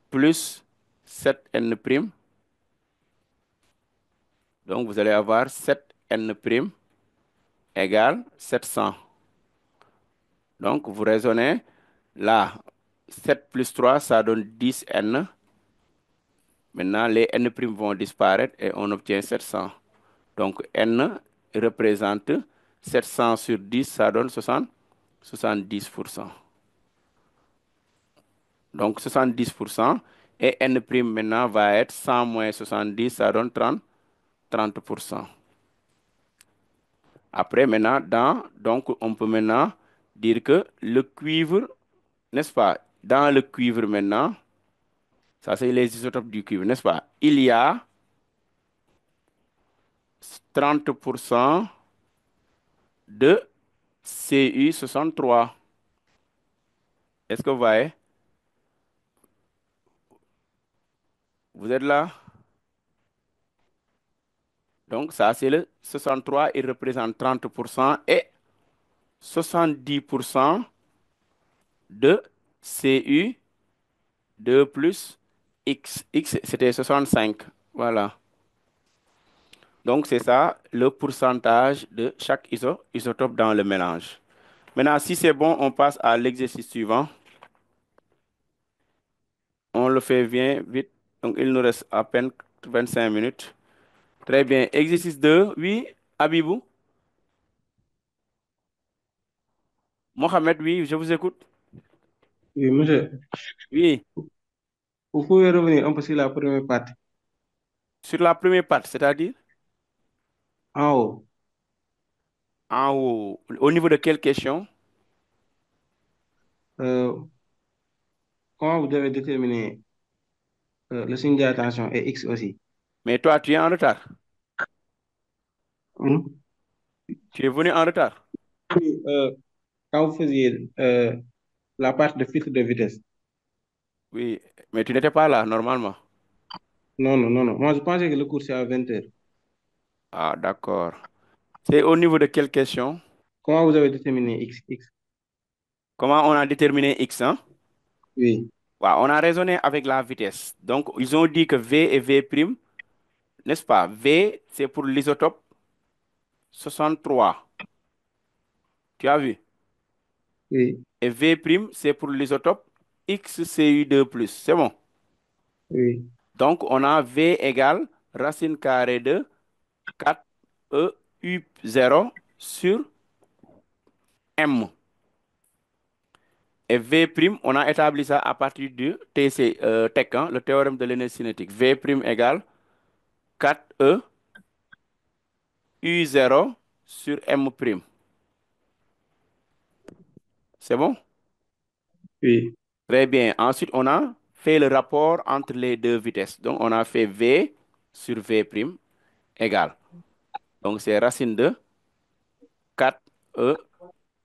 plus 7n'. Donc, vous allez avoir 7n' égale 700. Donc, vous raisonnez là. 7 plus 3, ça donne 10n. Maintenant, les n' vont disparaître et on obtient 700. Donc, n représente 700 sur 10, ça donne 70%. Donc, 70%. Et n' maintenant va être 100 moins 70, ça donne 30%. Après, maintenant, donc, on peut maintenant dire que le cuivre, n'est-ce pas? Dans le cuivre maintenant, ça c'est les isotopes du cuivre, n'est-ce pas? Il y a 30% de Cu63. Est-ce que vous voyez? Vous êtes là? Donc, ça, c'est le 63, il représente 30% et 70% de Cu2 plus X. X, c'était 65. Voilà. Donc, c'est ça le pourcentage de chaque isotope dans le mélange. Maintenant, si c'est bon, on passe à l'exercice suivant. On le fait bien vite. Donc, il nous reste à peine 25 minutes. Très bien. Exercice 2. Oui, Abibou. Mohamed, oui, je vous écoute. Oui, monsieur, Oui, vous pouvez revenir un peu sur la première partie. sur la première partie, c'est-à-dire En haut, en haut, au niveau de quelle question? euh, comment vous devez déterminer le signe d'attention et X aussi? Mais toi, tu es en retard. Hmm? Tu es venu en retard. Oui, quand vous faisiez la partie de filtre de vitesse. Oui, mais tu n'étais pas là, normalement. Non, non, non, non. Moi, je pensais que le cours c'est à 20h. Ah, d'accord. C'est au niveau de quelle question? Comment vous avez déterminé X? X? Comment on a déterminé X, hein? Oui, Ouais, on a raisonné avec la vitesse. Donc, ils ont dit que V et V', n'est-ce pas? V, c'est pour l'isotope 63. Tu as vu? oui, Et V', c'est pour l'isotope XCU2+. C'est bon. oui, Donc, on a V égale racine carrée de 4 EU0 sur M. Et V', on a établi ça à partir du TEC, hein, le théorème de l'énergie cinétique. V' égale 4 U0 sur M'. C'est bon? oui, Très bien. Ensuite, on a fait le rapport entre les deux vitesses. Donc, on a fait V sur V' égale. Donc, c'est racine de 4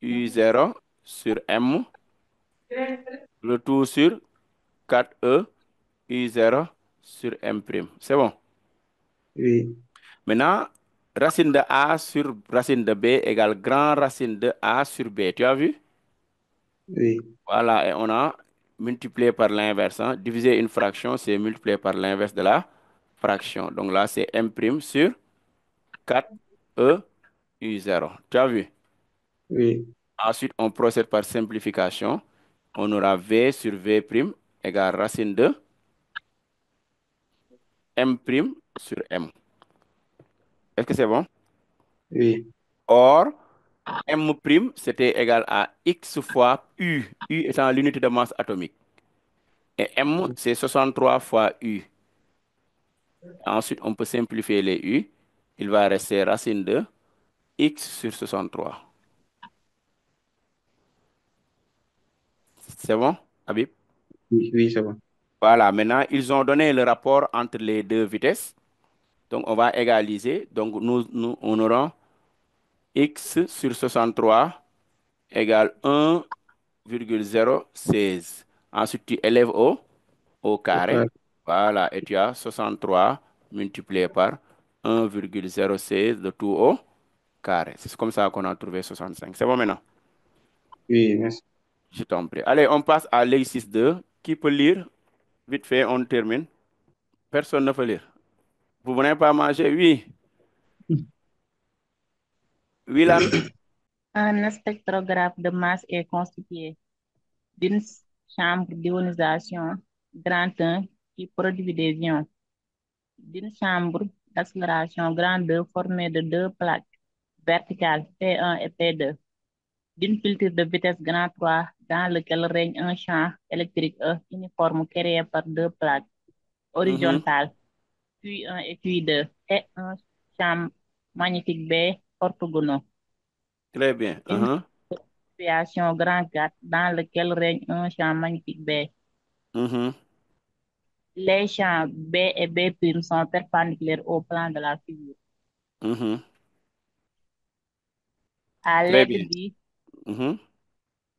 U0 sur M, le tout sur 4 U0 sur M'. C'est bon. Oui, Maintenant, racine de A sur racine de B égale grand racine de A sur B. Tu as vu? oui, Voilà, et on a multiplié par l'inverse, hein. Diviser une fraction, c'est multiplier par l'inverse de la fraction. Donc là, c'est M' sur 4E U0. Tu as vu? oui, Ensuite, on procède par simplification. On aura V sur V' égale racine de M' sur M. Est-ce que c'est bon? oui, Or, M', c'était égal à X fois U. U étant l'unité de masse atomique. Et M, c'est 63 fois U. Ensuite, on peut simplifier les U. Il va rester racine de X sur 63. C'est bon, Habib? oui, oui, c'est bon. Voilà, maintenant, ils ont donné le rapport entre les deux vitesses. Donc, on va égaliser. Donc, on aura X sur 63 égale 1,016. Ensuite, tu élèves au carré. Ok, Voilà, et tu as 63 multiplié par 1,016 de tout au carré. C'est comme ça qu'on a trouvé 65. C'est bon maintenant? oui, merci. Je t'en prie. Allez, on passe à l'exercice 2. Qui peut lire? Vite fait, on termine. Personne ne peut lire. Vous venez pas manger? Oui. Wilan? Un spectrographe de masse est constitué d'une chambre d'ionisation grand 1 qui produit des ions, d'une chambre d'accélération grand 2 formée de deux plaques verticales P1 et P2, d'une filtre de vitesse grand 3 dans lequel règne un champ électrique E uniforme créé par deux plaques Mhm. horizontales Q1 et Q2 et un champ magnétique B orthogonaux. Très bien. Une Mhm. situation grand 4 dans lequel règne un champ magnétique B. Mhm. Les champs B et B' sont perpendiculaires au plan de la figure. Mhm. À Très l'aide bien. du, Mhm.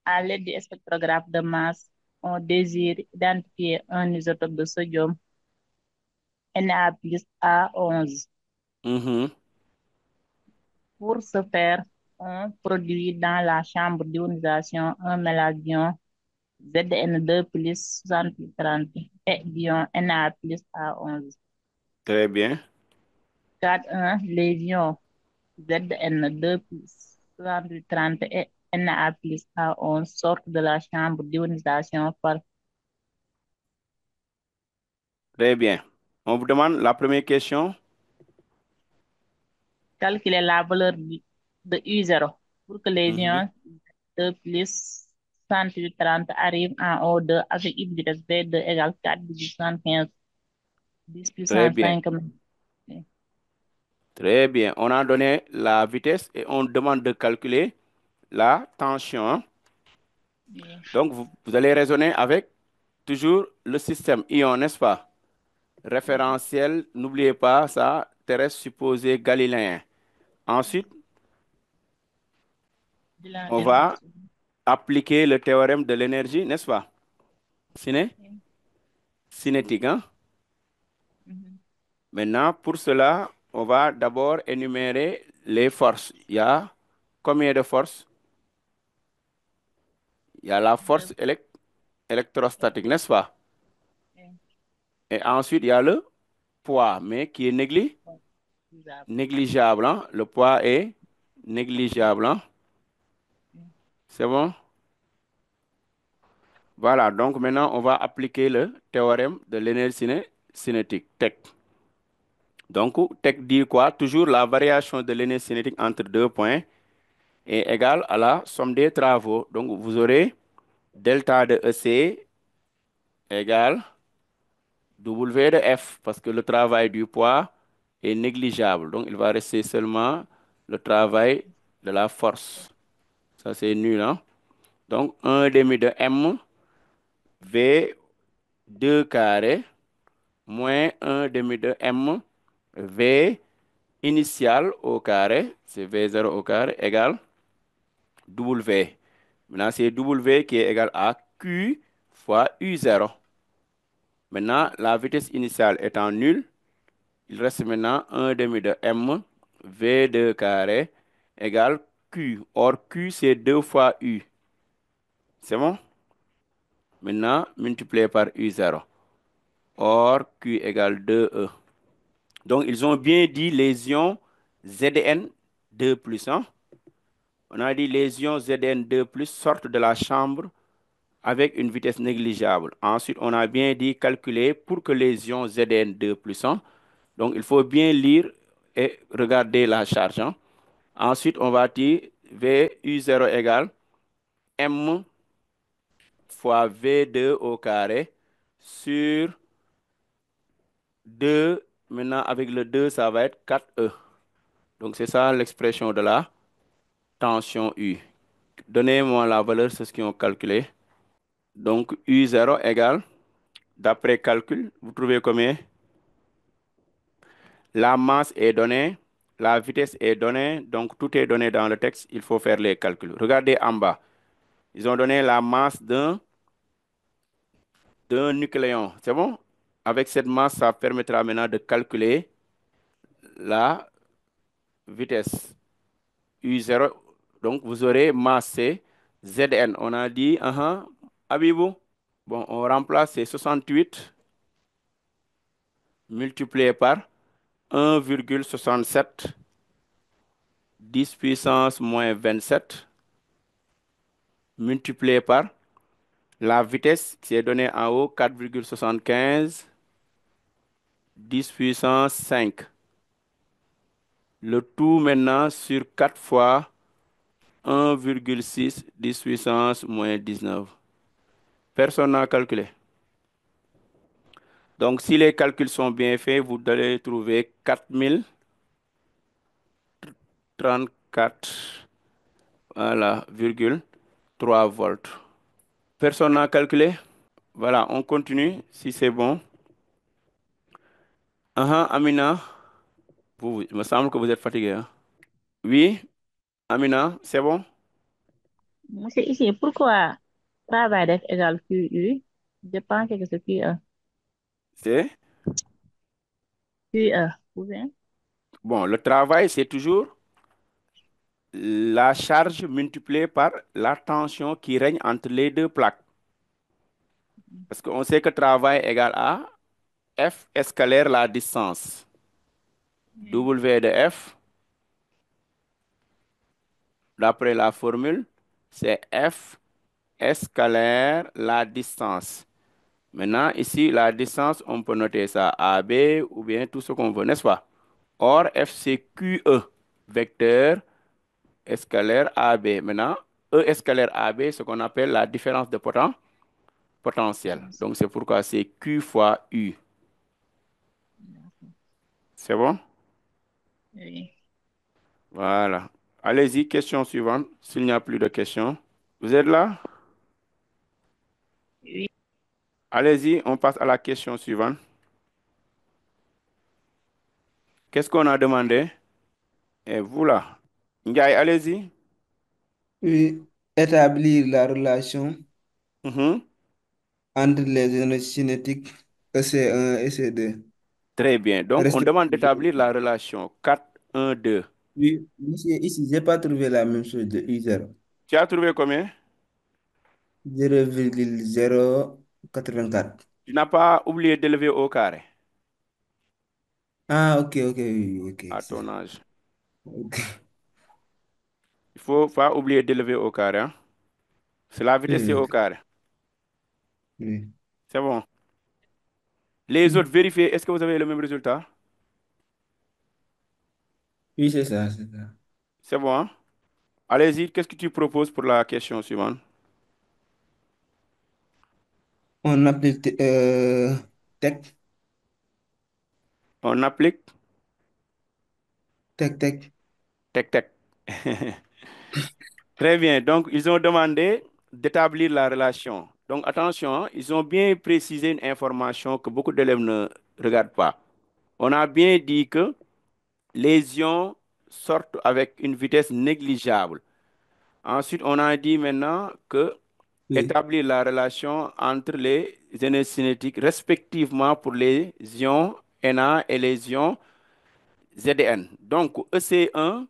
à l'aide du spectrographe de masse, on désire identifier un isotope de sodium Na plus A11. Mhm. Pour ce faire, on produit dans la chambre d'ionisation un mélange d'ions ZN2 plus 6830 et d'ions Na plus A11. Très bien. 4.1. Les ions ZN2 plus 6830 et Na plus A11 sortent de la chambre d'ionisation par Très bien. On vous demande la première question. calculer la valeur de U0 pour que les Mhm. ions 2 plus 6830 arrivent en O2 avec une vitesse V2 égale 4,75 10 Très puissance bien. 5. Très bien. On a donné la vitesse et on demande de calculer la tension, hein. Donc, vous allez raisonner avec toujours le système ion, n'est-ce pas? Référentiel, n'oubliez pas ça, terrestre supposé galiléen. Ensuite, on va appliquer le théorème de l'énergie, n'est-ce pas? Cinétique, hein? Maintenant, pour cela, on va d'abord énumérer les forces. Il y a combien de forces? Il y a la force électrostatique, n'est-ce pas? Et ensuite, il y a le poids, mais qui est négligeable, hein. Le poids est négligeable, hein. C'est bon? Voilà, donc maintenant, on va appliquer le théorème de l'énergie cinétique, TEC. Donc, TEC dit quoi? Toujours la variation de l'énergie cinétique entre deux points est égale à la somme des travaux. Donc, vous aurez delta de EC égale W de F, parce que le travail du poids est négligeable. Donc, il va rester seulement le travail de la force. Ça, c'est nul, hein? Donc, 1 demi de M V 2 carré moins 1 demi de M V initial au carré, c'est V0 au carré, égale W. Maintenant, c'est W qui est égal à Q fois U0. Maintenant, la vitesse initiale étant nulle, il reste maintenant 1 demi de M V2 carré égale Q. Or, Q, c'est 2 fois U. C'est bon? Maintenant, multiplié par U0. Or, Q égale 2E. Donc, ils ont bien dit les ions Zn2 plus. Hein? On a dit les ions Zn2 plus sortent de la chambre avec une vitesse négligeable. Ensuite, on a bien dit calculer pour que les ions Zn2 plus. Hein? Donc, il faut bien lire et regarder la charge. Hein? Ensuite, on va dire VU0 égale M fois V2 au carré sur 2. Maintenant, avec le 2, ça va être 4E. Donc, c'est ça l'expression de la tension U. Donnez-moi la valeur, c'est ce qu'ils ont calculé. Donc, U0 égale, d'après calcul, vous trouvez combien? La masse est donnée, la vitesse est donnée, donc tout est donné dans le texte, il faut faire les calculs. Regardez en bas. Ils ont donné la masse d'un nucléon. C'est bon? Avec cette masse, ça permettra maintenant de calculer la vitesse U0. Donc, vous aurez masse C, Zn. On a dit, Abibou. Bon, on remplace, c'est 68 multiplié par 1,67 10 puissance moins 27 multiplié par la vitesse qui est donnée en haut, 4,75 10 puissance 5. Le tout maintenant sur 4 fois 1,6 10 puissance moins 19. Personne n'a calculé. Donc, si les calculs sont bien faits, vous allez trouver 4034, voilà, 3 volts. Personne n'a calculé? Voilà, on continue si c'est bon. Amina, il me semble que vous êtes fatigué. Hein? Oui, Amina, c'est bon? Monsieur, ici, pourquoi travail def égale QU? Je pense que c'est QE. C'est QE, ou bien? bon, le travail, c'est toujours la charge multipliée par la tension qui règne entre les deux plaques. Parce qu'on sait que travail égale à F escalaire la distance. W de F, d'après la formule, c'est F escalaire la distance. Maintenant, ici, la distance, on peut noter ça AB ou bien tout ce qu'on veut, n'est-ce pas? Or, F, c'est QE, vecteur escalaire AB. Maintenant, E escalaire AB, ce qu'on appelle la différence de potentiel. Donc, c'est pourquoi c'est Q fois U. C'est bon? Oui. Voilà. Allez-y, question suivante, s'il n'y a plus de questions. Vous êtes là? Oui. Allez-y, on passe à la question suivante. Qu'est-ce qu'on a demandé? Et vous là? Ndiaye, allez-y. Oui, établir la relation Mhm. entre les énergies cinétiques EC1 et EC2. Très bien. Donc, on demande d'établir la relation 4, 1, 2. Oui, ici, je n'ai pas trouvé la même chose de U0. Tu as trouvé combien? 0,084. Tu n'as pas oublié d'élever au carré Ah, ok, ok, oui, oui, ok. à ton âge. Ok. Il faut pas oublier d'élever au carré. Hein? C'est la vitesse c'est Oui, au carré. oui. C'est bon. Les autres, vérifiez, est-ce que vous avez le même résultat? Oui, c'est ça, c'est ça. C'est bon. Hein? Allez-y, qu'est-ce que tu proposes pour la question suivante? On applique tech, On applique tech, tech. tec tec. Très bien. Donc, ils ont demandé d'établir la relation. Donc, attention, hein, ils ont bien précisé une information que beaucoup d'élèves ne regardent pas. On a bien dit que les ions sortent avec une vitesse négligeable. Ensuite, on a dit maintenant que Oui, établir la relation entre les énergies cinétiques respectivement pour les ions Na et les ions Zn. Donc, EC1,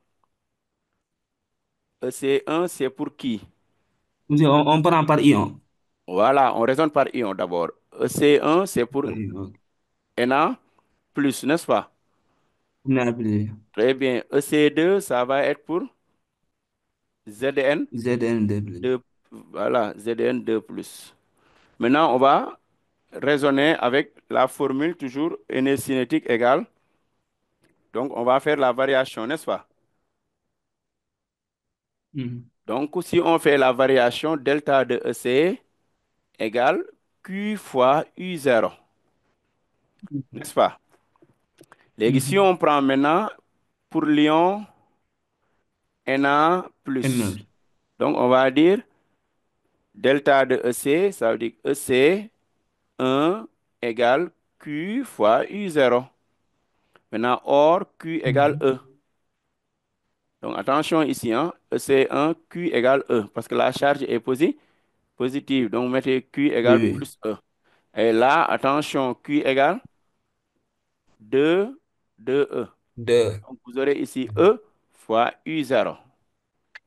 c'est pour qui? On prend par ion. Voilà, on raisonne par ion d'abord. EC1, c'est pour Par ion. Na plus, n'est-ce pas? Na plus. Très bien. EC2, ça va être pour Zn, Zn2 plus. 2, voilà, Zn2 plus. Maintenant, on va raisonner avec la formule toujours énergie cinétique égale. Donc, on va faire la variation, n'est-ce pas? Mhm. Donc, si on fait la variation, delta de EC égale Q fois U0, n'est-ce pas? Et si Mhm. on prend maintenant pour l'ion Na+, Na. donc on va dire delta de EC, ça veut dire EC1 égale Q fois U0. Maintenant, or Q égale Mhm. E. Donc attention ici, hein, EC1, Q égale E, parce que la charge est positive. Donc vous mettez Q Oui, égale oui. plus E. Et là, attention, Q égale 2, 2E. Deux. Donc vous aurez ici E fois U0.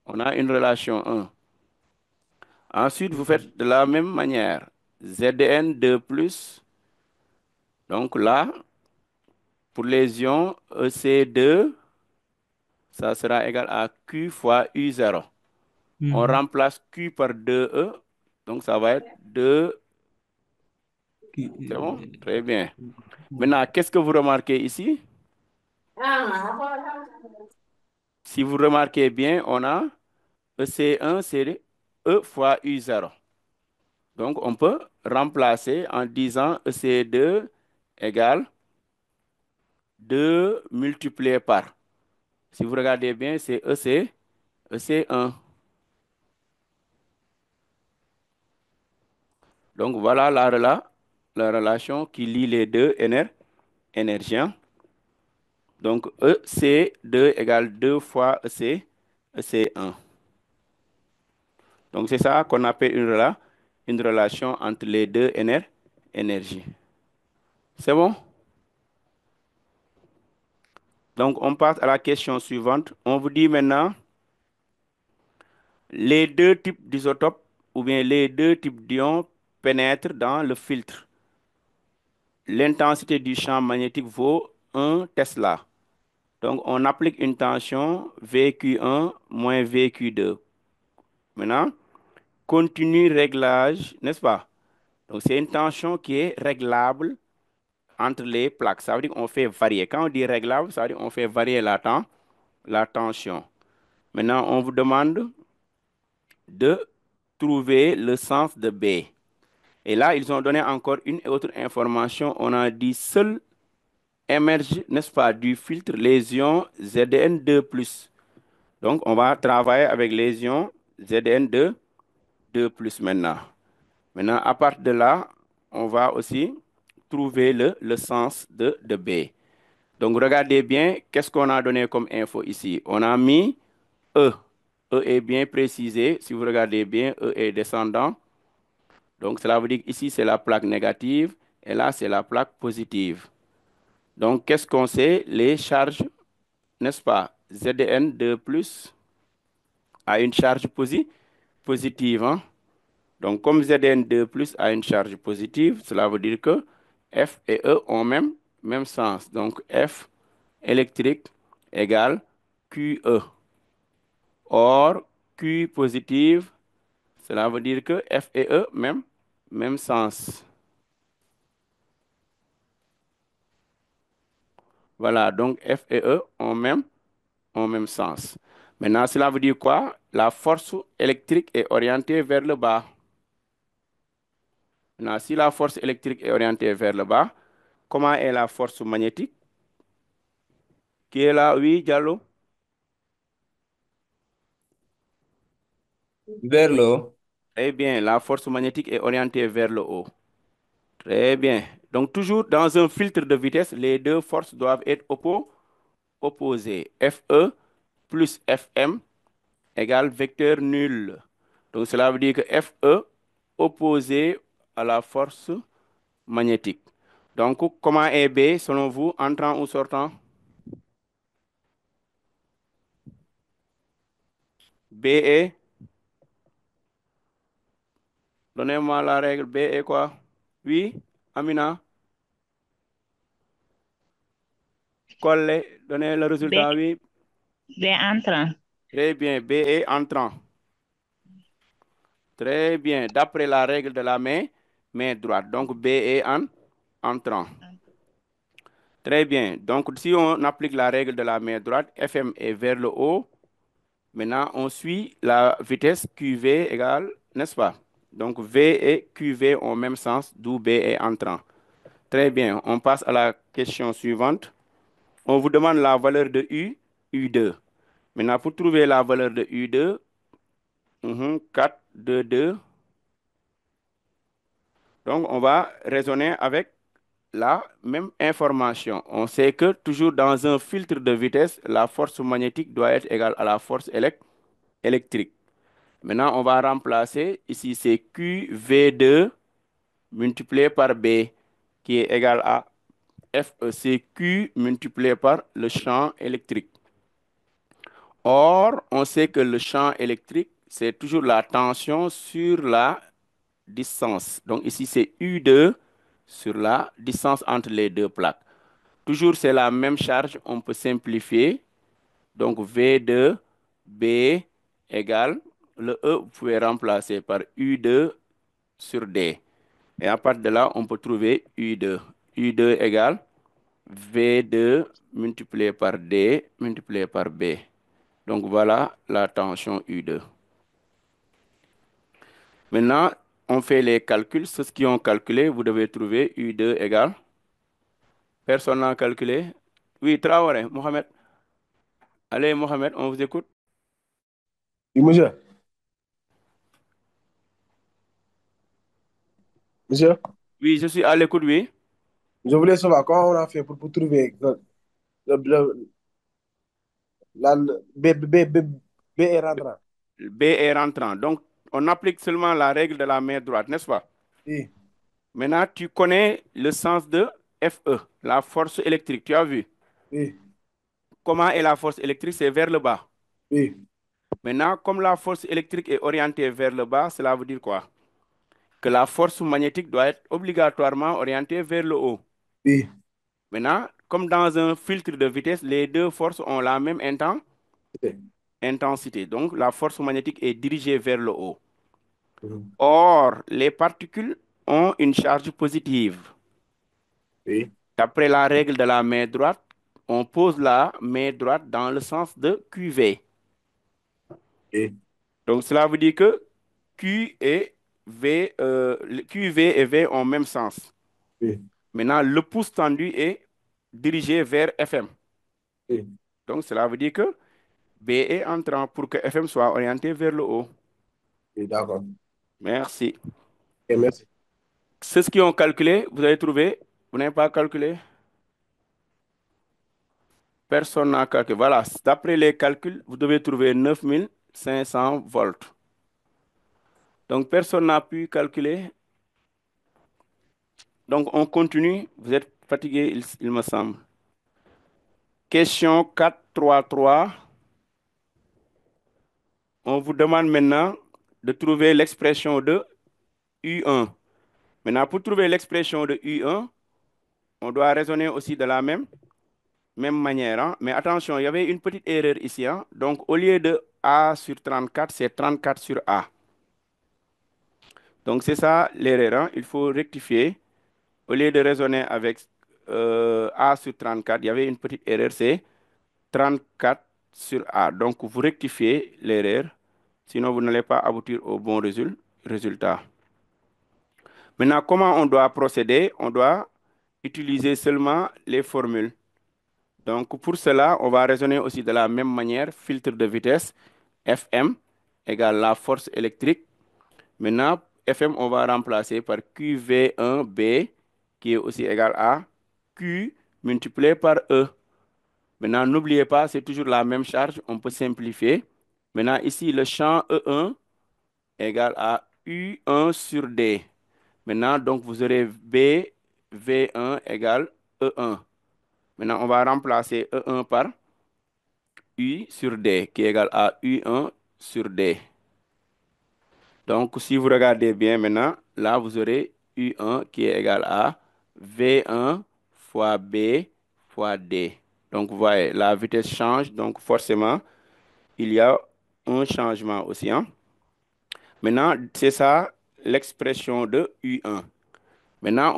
On a une relation 1. Ensuite, vous faites de la même manière. Zn2 plus. Donc là, pour les ions EC2, ça sera égal à Q fois U0. On Mhm. remplace Q par 2E. Donc ça va être 2. C'est bon? Très bien. Maintenant, qu'est-ce que vous remarquez ici? Si vous remarquez bien, on a EC1, c'est E fois U0. Donc, on peut remplacer en disant EC2 égale 2 multiplié par. Si vous regardez bien, c'est EC1. Donc, voilà la relation qui lie les deux énergies. Donc, EC2 égale 2 fois EC1. Donc, c'est ça qu'on appelle une relation entre les deux énergies. C'est bon? Donc, on passe à la question suivante. On vous dit maintenant les deux types d'isotopes ou bien les deux types d'ions pénètrent dans le filtre. L'intensité du champ magnétique vaut 1 Tesla. Donc, on applique une tension VQ1 moins VQ2. Maintenant, continue réglage, n'est-ce pas? Donc, c'est une tension qui est réglable entre les plaques. Ça veut dire qu'on fait varier. Quand on dit réglable, ça veut dire qu'on fait varier la tension. Maintenant, on vous demande de trouver le sens de B. Et là, ils ont donné encore une autre information. On a dit seul émerge, n'est-ce pas, du filtre les ions Zn2+. Donc, on va travailler avec les ions Zn2+ maintenant. Maintenant, à partir de là, on va aussi trouver le sens de B. Donc, regardez bien, qu'est-ce qu'on a donné comme info ici? On a mis E. E est bien précisé. Si vous regardez bien, E est descendant. Donc, cela veut dire qu'ici, c'est la plaque négative et là, c'est la plaque positive. Donc, qu'est-ce qu'on sait? Les charges, n'est-ce pas? Zn2+ a une charge positive, hein? Donc, comme Zn2+ a une charge positive, cela veut dire que F et E ont même sens. Donc, F électrique égale QE. Or, Q positive, cela veut dire que F et E, même sens. Voilà, donc F et E ont même sens. Maintenant, cela veut dire quoi? La force électrique est orientée vers le bas. Maintenant, si la force électrique est orientée vers le bas, comment est la force magnétique? Qui est là? Oui, Diallo? Vers le haut. Très bien, la force magnétique est orientée vers le haut. Très bien. Donc, toujours dans un filtre de vitesse, les deux forces doivent être opposées. FE plus FM égale vecteur nul. Donc, cela veut dire que FE opposé à la force magnétique. Donc, comment est B selon vous, entrant ou sortant? B est, donnez-moi la règle, B est quoi? Oui, Amina, donnez le B, résultat, oui. B entrant. Très bien, B est entrant. Très bien, d'après la règle de la main droite. Donc, B est entrant. Très bien, donc si on applique la règle de la main droite, FM est vers le haut. Maintenant, on suit la vitesse QV égale, n'est-ce pas? Donc, V et QV ont le même sens, d'où B est entrant. Très bien, on passe à la question suivante. On vous demande la valeur de U, U2. Maintenant, pour trouver la valeur de U2, 4, 2, 2. Donc, on va raisonner avec la même information. On sait que toujours dans un filtre de vitesse, la force magnétique doit être égale à la force électrique. Maintenant, on va remplacer, ici c'est QV2 multiplié par B, qui est égal à c'est Q multiplié par le champ électrique. Or, on sait que le champ électrique, c'est toujours la tension sur la distance. Donc ici, c'est U2 sur la distance entre les deux plaques. Toujours, c'est la même charge, on peut simplifier. Donc V2, B égale, le E, vous pouvez remplacer par U2 sur D. Et à partir de là, on peut trouver U2. U2 égale V2 multiplié par D multiplié par B. Donc voilà la tension U2. Maintenant, on fait les calculs. Ceux qui ont calculé, vous devez trouver U2 égale. Personne n'a calculé? Oui, Traoré, Mohamed. Allez, Mohamed, on vous écoute. Oui, monsieur. Monsieur, Oui, je suis à l'écoute, oui. je voulais savoir comment on a fait pour trouver le- B est rentrant. B est rentrant. Donc, on applique seulement la règle de la main droite, n'est-ce pas? Oui, Maintenant, tu connais le sens de FE, la force électrique. Tu as vu? oui, Comment est la force électrique? C'est vers le bas. oui, Maintenant, comme la force électrique est orientée vers le bas, cela veut dire quoi? Que la force magnétique doit être obligatoirement orientée vers le haut. oui. Maintenant, comme dans un filtre de vitesse, les deux forces ont la même intensité. Donc, la force magnétique est dirigée vers le haut. Mhm. Or, les particules ont une charge positive. Oui, D'après la règle de la main droite, on pose la main droite dans le sens de QV. oui, Donc, cela veut dire que QV et V ont le même sens. oui, Maintenant, le pouce tendu est dirigé vers FM. oui, Donc, cela veut dire que B est entrant pour que FM soit orienté vers le haut. oui, d'accord. Merci. Ok, merci. Ceux qui ont calculé, vous avez trouvé? Vous n'avez pas calculé? Personne n'a calculé. Voilà, d'après les calculs, vous devez trouver 9500 volts. Donc, personne n'a pu calculer. Donc, on continue. Vous êtes fatigué, il me semble. Question 433. On vous demande maintenant de trouver l'expression de U1. Maintenant, pour trouver l'expression de U1, on doit raisonner aussi de la même manière. Hein. Mais attention, il y avait une petite erreur ici. Hein. Donc, au lieu de A sur 34, c'est 34 sur A. Donc, c'est ça l'erreur. Hein. Il faut rectifier. Au lieu de raisonner avec A sur 34, il y avait une petite erreur, c'est 34 sur A. Donc, vous rectifiez l'erreur. Sinon, vous n'allez pas aboutir au bon résultat. Maintenant, comment on doit procéder? On doit utiliser seulement les formules. Donc, pour cela, on va raisonner aussi de la même manière. Filtre de vitesse, Fm égale la force électrique. Maintenant, Fm, on va remplacer par QV1B, qui est aussi égal à Q multiplié par E. Maintenant, n'oubliez pas, c'est toujours la même charge. On peut simplifier. Maintenant, ici, le champ E1 égale à U1 sur D. Maintenant, donc, vous aurez B V1 égale E1. Maintenant, on va remplacer E1 par U sur D, qui est égal à U1 sur D. Donc, si vous regardez bien maintenant, là, vous aurez U1 qui est égal à V1 fois B fois D. Donc, vous voyez, la vitesse change. Donc, forcément, il y a un changement aussi, hein. Maintenant, c'est ça l'expression de U1. Maintenant,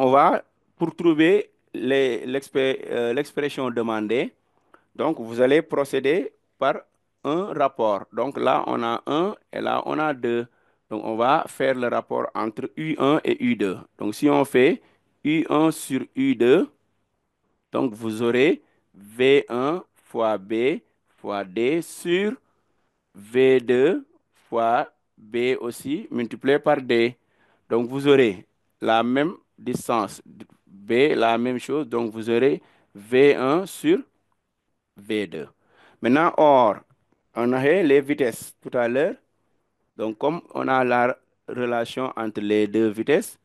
pour trouver l'expression demandée, donc vous allez procéder par un rapport. Donc là, on a 1 et là, on a 2. Donc on va faire le rapport entre U1 et U2. Donc si on fait U1 sur U2, donc vous aurez V1 fois B fois D sur V2 fois B aussi multiplié par D. Donc vous aurez la même distance B, la même chose. Donc vous aurez V1 sur V2. Maintenant, or, on a les vitesses tout à l'heure. Donc comme on a la relation entre les deux vitesses,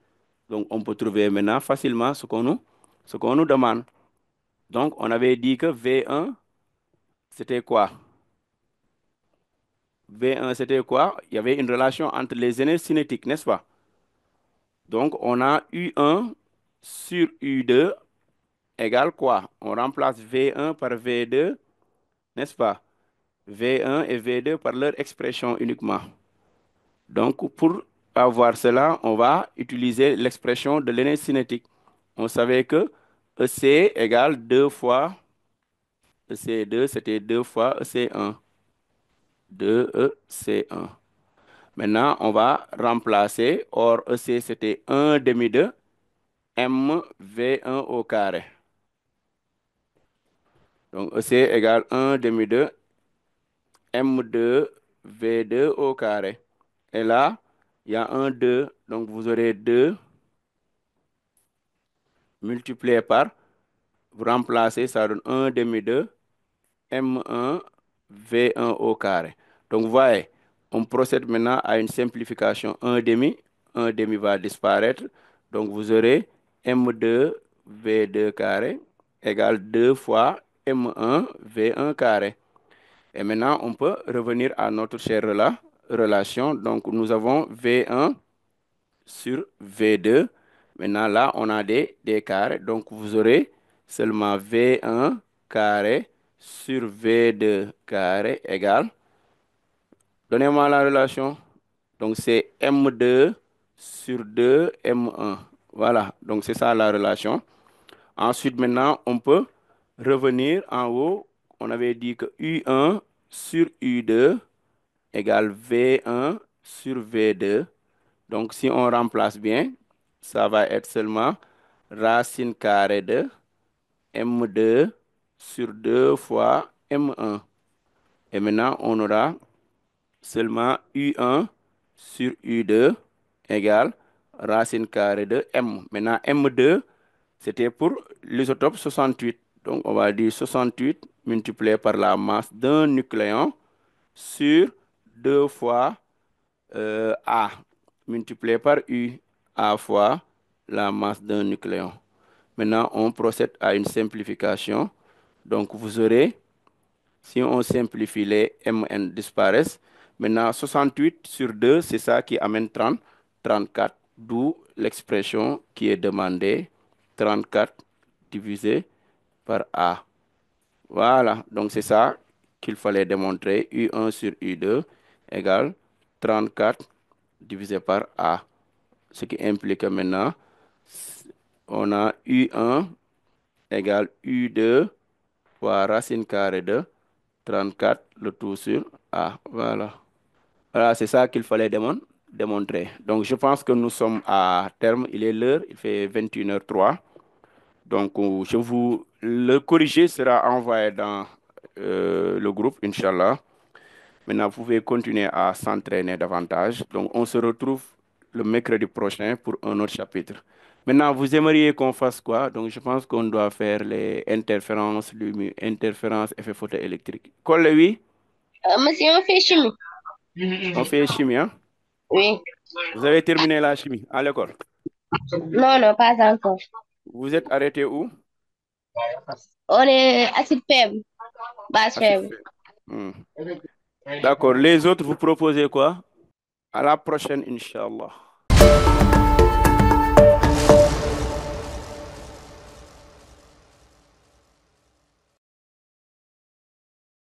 donc on peut trouver maintenant facilement ce qu'on nous demande. Donc on avait dit que V1, c'était quoi? V1, c'était quoi? Il y avait une relation entre les énergies cinétiques, n'est-ce pas? Donc, on a U1 sur U2 égale quoi? On remplace V1 par V2, n'est-ce pas? V1 et V2 par leur expression uniquement. Donc, pour avoir cela, on va utiliser l'expression de l'énergie cinétique. On savait que EC égale 2 fois EC2, c'était 2 fois EC1. 2EC1. Maintenant, on va remplacer. Or, EC, c'était 1 demi de MV1 au carré. Donc, EC égale 1 demi de M2V2 au carré. Et là, il y a un 2. Donc, vous aurez 2 multiplié par, vous remplacez, ça donne 1 demi de M1V1 au carré. Donc, vous voyez, on procède maintenant à une simplification. 1 demi va disparaître. Donc, vous aurez M2V2 carré égale 2 fois M1V1 carré. Et maintenant, on peut revenir à notre chère relation. Donc, nous avons V1 sur V2. Maintenant, là, on a des carrés. Donc, vous aurez seulement V1 carré sur V2 carré égale. Donnez-moi la relation. Donc, c'est M2 sur 2 M1. Voilà. Donc, c'est ça la relation. Ensuite, maintenant, on peut revenir en haut. On avait dit que U1 sur U2 égale V1 sur V2. Donc, si on remplace bien, ça va être seulement racine carrée de M2 sur 2 fois M1. Et maintenant, on aura seulement U1 sur U2 égale racine carrée de M. Maintenant, M2, c'était pour l'isotope 68. Donc, on va dire 68 multiplié par la masse d'un nucléon sur 2 fois A multiplié par U, A fois la masse d'un nucléon. Maintenant, on procède à une simplification. Donc, vous aurez, si on simplifie, les Mn disparaissent. Maintenant, 68 sur 2, c'est ça qui amène 30, 34, d'où l'expression qui est demandée, 34 divisé par A. Voilà, donc c'est ça qu'il fallait démontrer. U1 sur U2 égale 34 divisé par A. Ce qui implique que maintenant, on a U1 égale U2 fois racine carrée de 34, le tout sur A. Voilà. Voilà, c'est ça qu'il fallait démontrer. Donc, je pense que nous sommes à terme. Il est l'heure, il fait 21h03. Donc, le corrigé sera envoyé dans le groupe, Inch'Allah. Maintenant, vous pouvez continuer à s'entraîner davantage. Donc, on se retrouve le mercredi prochain pour un autre chapitre. Maintenant, vous aimeriez qu'on fasse quoi? Donc, je pense qu'on doit faire les interférences, interférences, effets photoélectriques. Colle, oui? Monsieur, on fait chimie. On fait chimie, hein? Oui. Vous avez terminé la chimie à l'école? Non, non, pas encore. Vous êtes arrêté où? On est acide faible, base Acide faible. faible. D'accord. Les autres, vous proposez quoi? À la prochaine, Inch'Allah.